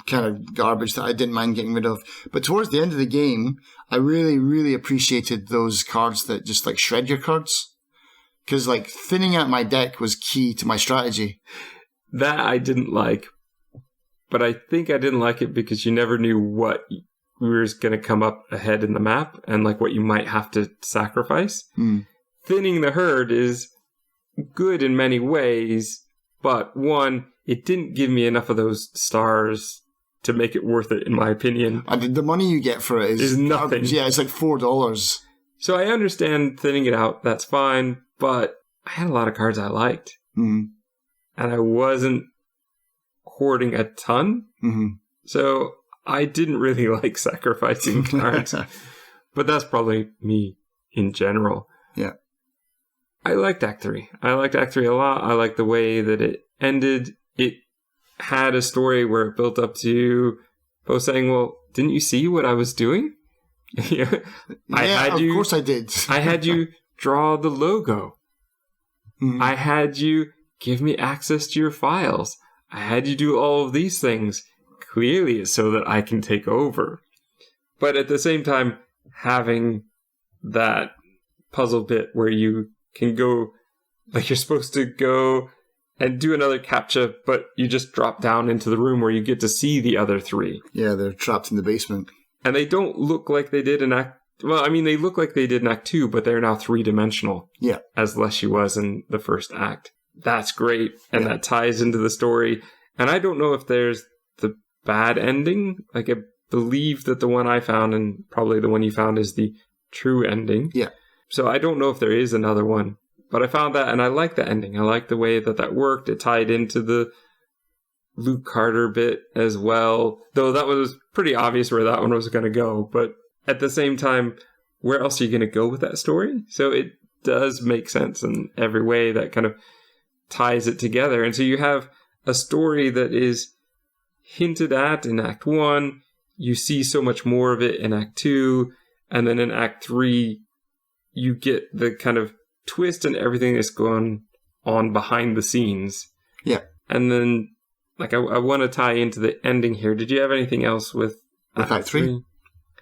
C: kind of garbage that I didn't mind getting rid of. But towards the end of the game, I really, really appreciated those cards that just like shred your cards. Because like thinning out my deck was key to my strategy.
B: That I didn't like. But I think I didn't like it because you never knew what was going to come up ahead in the map and like what you might have to sacrifice. Thinning the herd is good in many ways, but one, it didn't give me enough of those stars to make it worth it, in my opinion.
C: And the money you get for it is
B: nothing.
C: Yeah, it's like $4.
B: So I understand thinning it out, that's fine, but I had a lot of cards I liked.
C: And
B: I wasn't hoarding a ton. So I didn't really like sacrificing cards. But that's probably me in general.
C: Yeah.
B: I liked Act 3. I liked Act 3 a lot. I liked the way that it ended. It had a story where it built up to both saying, well, didn't you see what I was doing?
C: Of course I did.
B: I had you draw the logo.
C: Mm-hmm.
B: I had you give me access to your files. I had you do all of these things. Clearly it's so that I can take over. But at the same time, having that puzzle bit where you can go, like you're supposed to go and do another CAPTCHA, but you just drop down into the room where you get to see the other three.
C: Yeah, they're trapped in the basement.
B: And they don't look like they did in Act... Well, I mean, they look like they did in Act 2, but they're now three-dimensional.
C: Yeah.
B: As Leshy was in the first act. That's great, and that ties into the story. And I don't know if there's the bad ending. Like, I believe that the one I found, and probably the one you found, is the true ending.
C: Yeah.
B: So I don't know if there is another one. But I found that, and I like the ending. I like the way that worked. It tied into the Luke Carter bit as well. Though that was pretty obvious where that one was going to go. But at the same time, where else are you going to go with that story? So it does make sense in every way that kind of ties it together. And so you have a story that is hinted at in Act 1. You see so much more of it in Act 2. And then in Act 3, you get the kind of twist and everything that's going on behind the scenes.
C: Yeah.
B: And then, like, I want to tie into the ending here. Did you have anything else with
C: Act 3?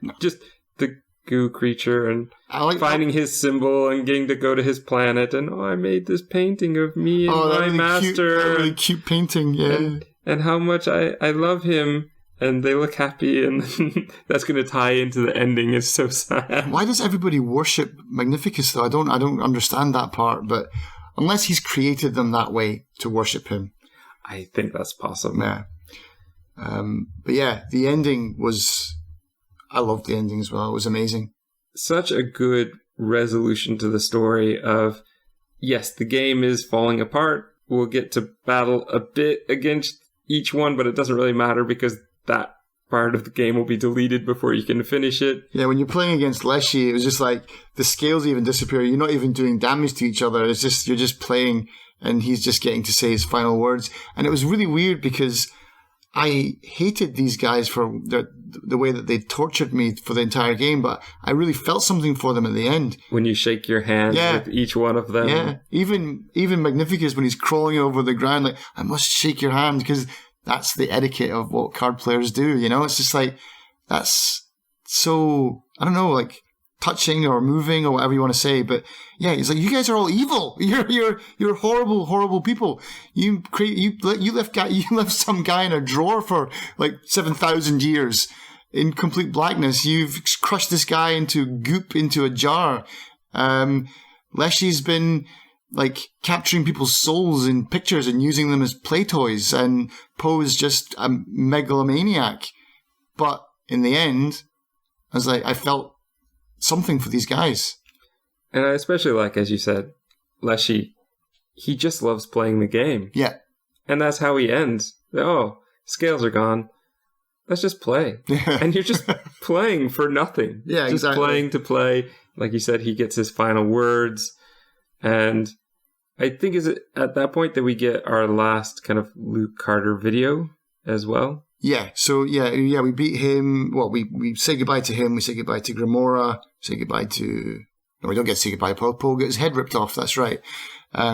C: No.
B: Just the goo creature and finding his symbol and getting to go to his planet. And, I made this painting of me and my
C: really
B: master.
C: That really cute painting, yeah.
B: And how much I love him. And they look happy, and that's going to tie into the ending. It's so sad.
C: Why does everybody worship Magnificus, though? I don't understand that part, but unless he's created them that way to worship him.
B: I think that's possible.
C: Yeah. But yeah, the ending was... I loved the ending as well. It was amazing.
B: Such a good resolution to the story of, yes, the game is falling apart. We'll get to battle a bit against each one, but it doesn't really matter because that part of the game will be deleted before you can finish it.
C: Yeah, when you're playing against Leshy, it was just like the scales even disappear. You're not even doing damage to each other. It's just, you're just playing and he's just getting to say his final words. And it was really weird because I hated these guys for the way that they tortured me for the entire game, but I really felt something for them at the end.
B: When you shake your hand with each one of them.
C: Yeah, even Magnificus, when he's crawling over the ground, like, I must shake your hand because that's the etiquette of what card players do, you know? It's just like, that's so, I don't know, like touching or moving or whatever you want to say. But yeah, he's like, you guys are all evil. You're horrible, horrible people. You left some guy in a drawer for like 7,000 years in complete blackness. You've crushed this guy into goop into a jar. Leshy's been like capturing people's souls in pictures and using them as play toys, and Poe is just a megalomaniac. But in the end, I was like, I felt something for these guys.
B: And I especially like, as you said, Leshy, he just loves playing the game.
C: Yeah.
B: And that's how he ends. Oh, scales are gone. Let's just play. And you're just playing for nothing.
C: Yeah,
B: just
C: exactly.
B: Playing to play. Like you said, he gets his final words. And I think is it at that point that we get our last kind of Luke Carter video as well?
C: Yeah. So yeah, we beat him. Well, we say goodbye to him. We say goodbye to Grimora. Say goodbye to... No, we don't get to say goodbye. Paul gets his head ripped off. That's right.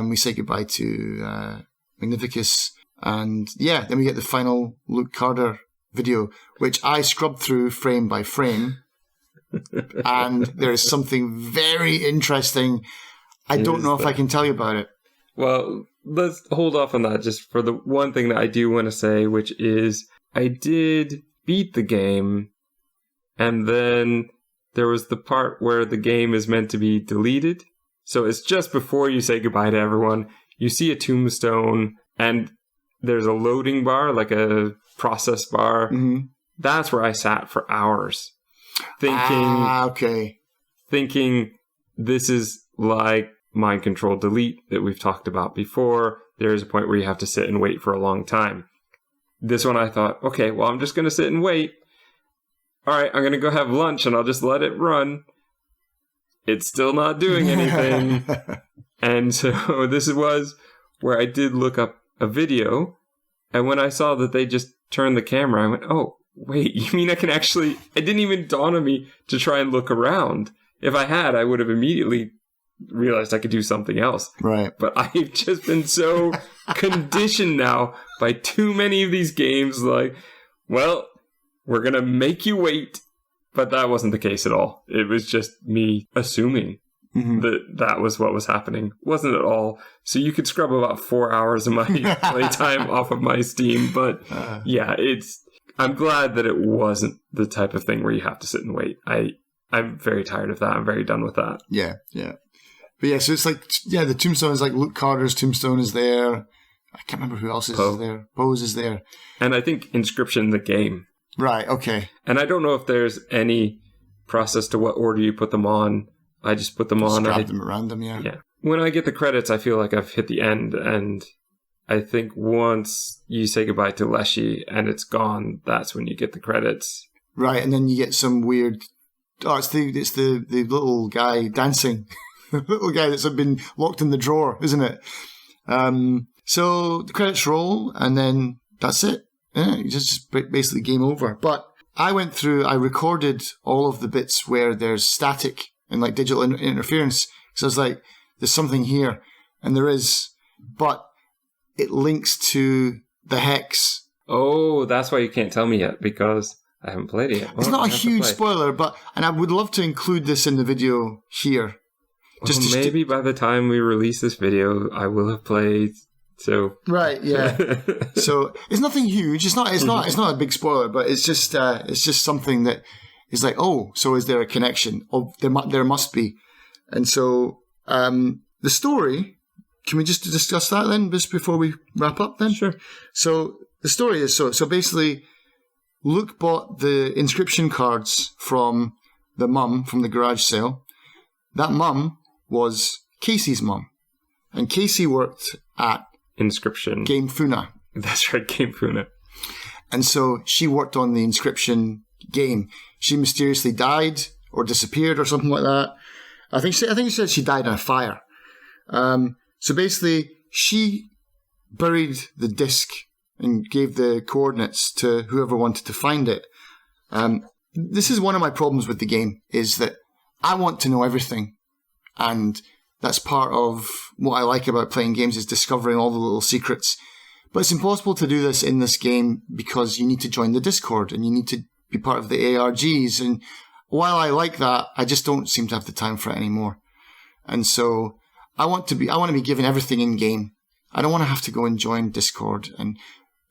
C: We say goodbye to Magnificus. And yeah, then we get the final Luke Carter video, which I scrubbed through frame by frame. And there is something very interesting. I don't know if I can tell you about it.
B: Well, let's hold off on that just for the one thing that I do want to say, which is I did beat the game, and then there was the part where the game is meant to be deleted. So it's just before you say goodbye to everyone. You see a tombstone, and there's a loading bar, like a process bar.
C: Mm-hmm.
B: That's where I sat for hours thinking, thinking this is like mind control delete that we've talked about before. There's a point where you have to sit and wait for a long time. This one I thought, okay, well, I'm just going to sit and wait. All right, I'm going to go have lunch and I'll just let it run. it's still not doing anything. And so this was where I did look up a video. And when I saw that they just turned the camera, I went, oh, wait, you mean I can actually... It didn't even dawn on me to try and look around. If I had, I would have immediately realized I could do something else.
C: Right.
B: But I've just been so conditioned now by too many of these games, like, well, we're going to make you wait. But that wasn't the case at all. It was just me assuming that was what was happening. Wasn't at all. So you could scrub about 4 hours of my playtime off of my Steam. But yeah, I'm glad that it wasn't the type of thing where you have to sit and wait. I'm very tired of that. I'm very done with that.
C: Yeah. But yeah, so it's like, the Tombstone is like Luke Carter's Tombstone is there. I can't remember who else is there. Pose is there.
B: And I think Inscryption, the game.
C: Right, okay.
B: And I don't know if there's any process to what order you put them on. I just put them on.
C: Grab them at random, yeah.
B: When I get the credits, I feel like I've hit the end. And I think once you say goodbye to Leshy and it's gone, that's when you get the credits. Right,
C: and then you get some weird... Oh, it's the little guy dancing. The little guy that's been locked in the drawer, isn't it? So the credits roll, and then that's it. Yeah, just basically game over. But I recorded all of the bits where there's static and like digital interference. So I was like, there's something here. And there is. But it links to the hex.
B: Oh, that's why you can't tell me yet, because I haven't played it yet.
C: It's not a huge spoiler, and I would love to include this in the video here.
B: Maybe by the time we release this video, I will have played... So
C: right, yeah. So it's nothing huge. It's not a big spoiler, but it's just something that is like, oh, so is there a connection? Oh, there must be. And so the story. Can we just discuss that then, just before we wrap up? Then
B: sure.
C: So the story is so basically, Luke bought the Inscryption cards from the mum from the garage sale. That mum was Casey's mum, and Casey worked at
B: Inscryption.
C: Game Funa.
B: That's right, Game Funa.
C: And so she worked on the Inscryption game. She mysteriously died or disappeared or something like that. I think she said she died in a fire. So basically, she buried the disc and gave the coordinates to whoever wanted to find it. This is one of my problems with the game, is that I want to know everything. And that's part of what I like about playing games, is discovering all the little secrets. But it's impossible to do this in this game because you need to join the Discord and you need to be part of the ARGs. And while I like that, I just don't seem to have the time for it anymore. And so I want to be given everything in game. I don't want to have to go and join Discord and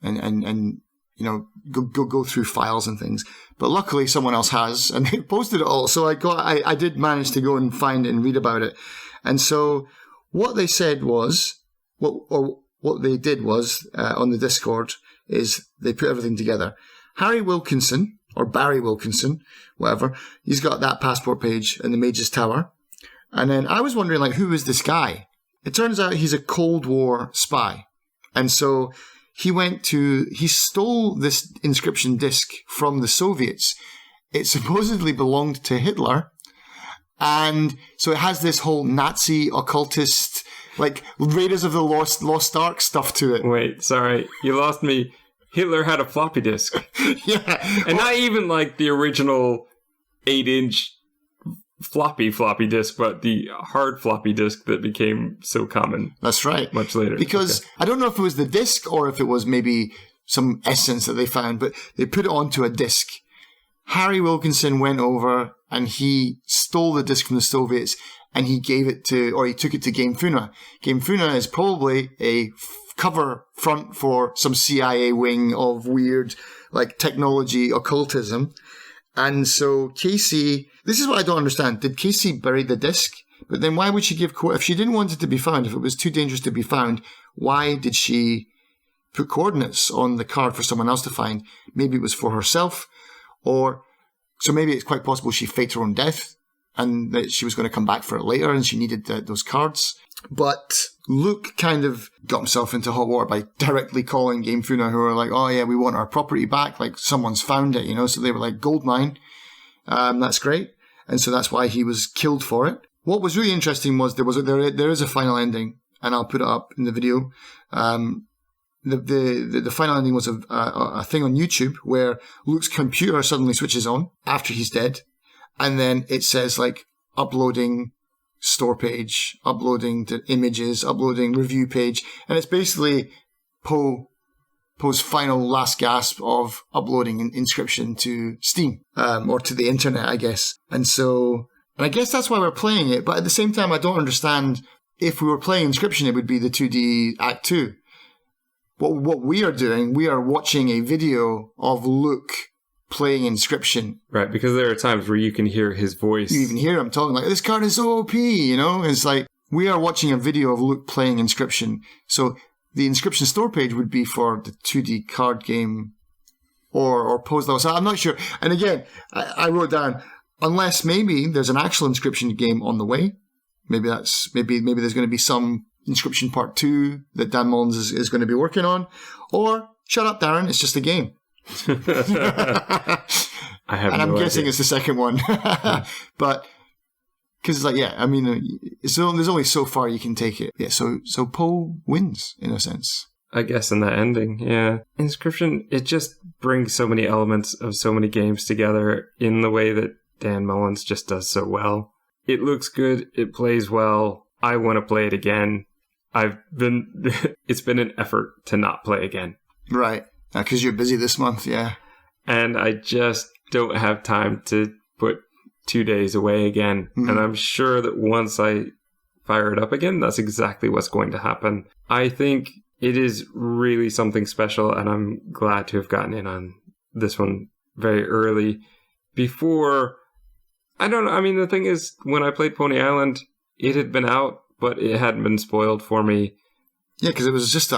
C: go through files and things. But luckily someone else has, and they posted it all. So I did manage to go and find it and read about it. And so what they said was, what they did was, on the Discord, is they put everything together. Harry Wilkinson, or Barry Wilkinson, whatever, he's got that passport page in the Mage's Tower. And then I was wondering, who is this guy? It turns out he's a Cold War spy. And so he stole this Inscryption disc from the Soviets. It supposedly belonged to Hitler. And so it has this whole Nazi occultist, Raiders of the Lost Ark stuff to it.
B: Wait, sorry. You lost me. Hitler had a floppy disk.
C: Yeah.
B: And not even the original 8-inch floppy disk, but the hard floppy disk that became so common.
C: That's right.
B: Much later.
C: Because I don't know if it was the disk or if it was maybe some essence that they found, but they put it onto a disk. Harry Wilkinson went over and he stole the disc from the Soviets and he took it to Game Funa. Game Funa is probably a cover front for some CIA wing of weird, technology occultism. And so Casey, this is what I don't understand. Did Casey bury the disc? But then why would she give, if she didn't want it to be found, if it was too dangerous to be found, why did she put coordinates on the card for someone else to find? Maybe it was for herself, so maybe it's quite possible she faked her own death and that she was going to come back for it later and she needed those cards. But Luke kind of got himself into hot water by directly calling Game Funa, who were like, oh yeah, we want our property back. Someone's found it, So they were like, gold mine. That's great. and so that's why he was killed for it. What was really interesting was there is a final ending, and I'll put it up in the video. The final ending was a thing on YouTube where Luke's computer suddenly switches on after he's dead, and then it says like uploading store page, uploading the images, uploading review page, and it's basically Poe's final last gasp of uploading an Inscryption to Steam, or to the internet, I guess. And I guess that's why we're playing it, but at the same time, I don't understand, if we were playing Inscryption, it would be the 2D Act 2. What we are doing, we are watching a video of Luke playing Inscryption.
B: Right, because there are times where you can hear his voice.
C: You even hear him talking like, this card is so OP, you know? It's like, we are watching a video of Luke playing Inscryption. So the Inscryption store page would be for the 2D card game or Poe's level. So I'm not sure. And again, I wrote down, unless maybe there's an actual Inscryption game on the way. Maybe there's going to be some Inscryption Part 2 that Dan Mullins is going to be working on. Or, shut up, Darren, it's just a game. I'm guessing it's the second one. But, because it's like, yeah, I mean, there's only so far you can take it. Yeah, so Poe wins, in a sense.
B: I guess in that ending, yeah. Inscryption, it just brings so many elements of so many games together in the way that Dan Mullins just does so well. It looks good, it plays well, I want to play it again. It's been an effort to not play again.
C: Right, because you're busy this month, yeah.
B: And I just don't have time to put 2 days away again. Mm-hmm. And I'm sure that once I fire it up again, that's exactly what's going to happen. I think it is really something special, and I'm glad to have gotten in on this one very early. Before, I don't know, I mean, the thing is, when I played Pony Island, it had been out, but it hadn't been spoiled for me.
C: Yeah, because it was just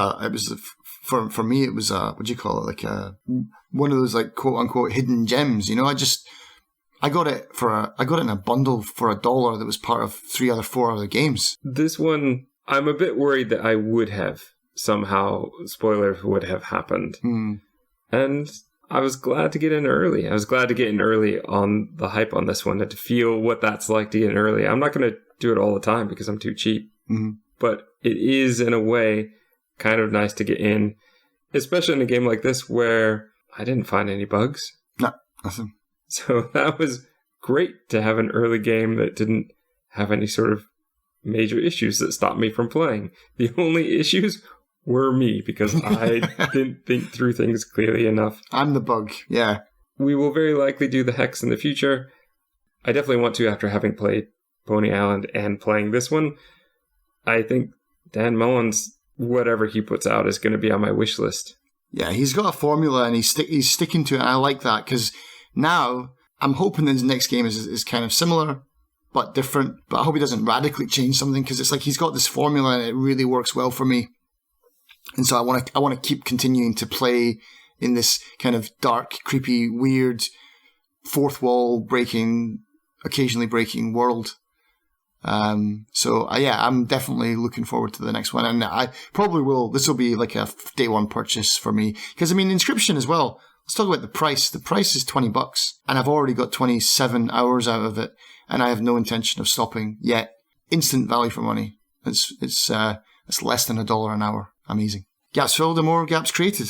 C: for me, it was what do you call it? Like one of those like quote unquote hidden gems. You know, I got it in a bundle for $1 that was part of 4 other games.
B: This one, I'm a bit worried that I would have somehow spoilers would have happened, and I was glad to get in early. I was glad to get in early on the hype on this one and to feel what that's like to get in early. I'm not going to do it all the time because I'm too cheap. Mm-hmm. But it is, in a way, kind of nice to get in, especially in a game like this where I didn't find any bugs.
C: No, nothing.
B: So that was great to have an early game that didn't have any sort of major issues that stopped me from playing. The only issues were me, because I didn't think through things clearly enough.
C: I'm the bug, yeah.
B: We will very likely do the Hex in the future. I definitely want to, after having played Pony Island and playing this one. I think Dan Mullins, whatever he puts out, is going to be on my wish list.
C: Yeah, he's got a formula and he's sticking to it, and I like that, because now I'm hoping his next game is kind of similar but different, but I hope he doesn't radically change something, because it's like he's got this formula and it really works well for me. And so I want to keep continuing to play in this kind of dark, creepy, weird, fourth wall breaking, occasionally breaking world. I'm definitely looking forward to the next one, and I probably will. This will be like a day one purchase for me, because I mean, Inscryption as well. Let's talk about the price. The price is $20, and I've already got 27 hours out of it, and I have no intention of stopping yet. Instant value for money. It's less than $1 an hour. Amazing. Gaps filled, the more gaps created.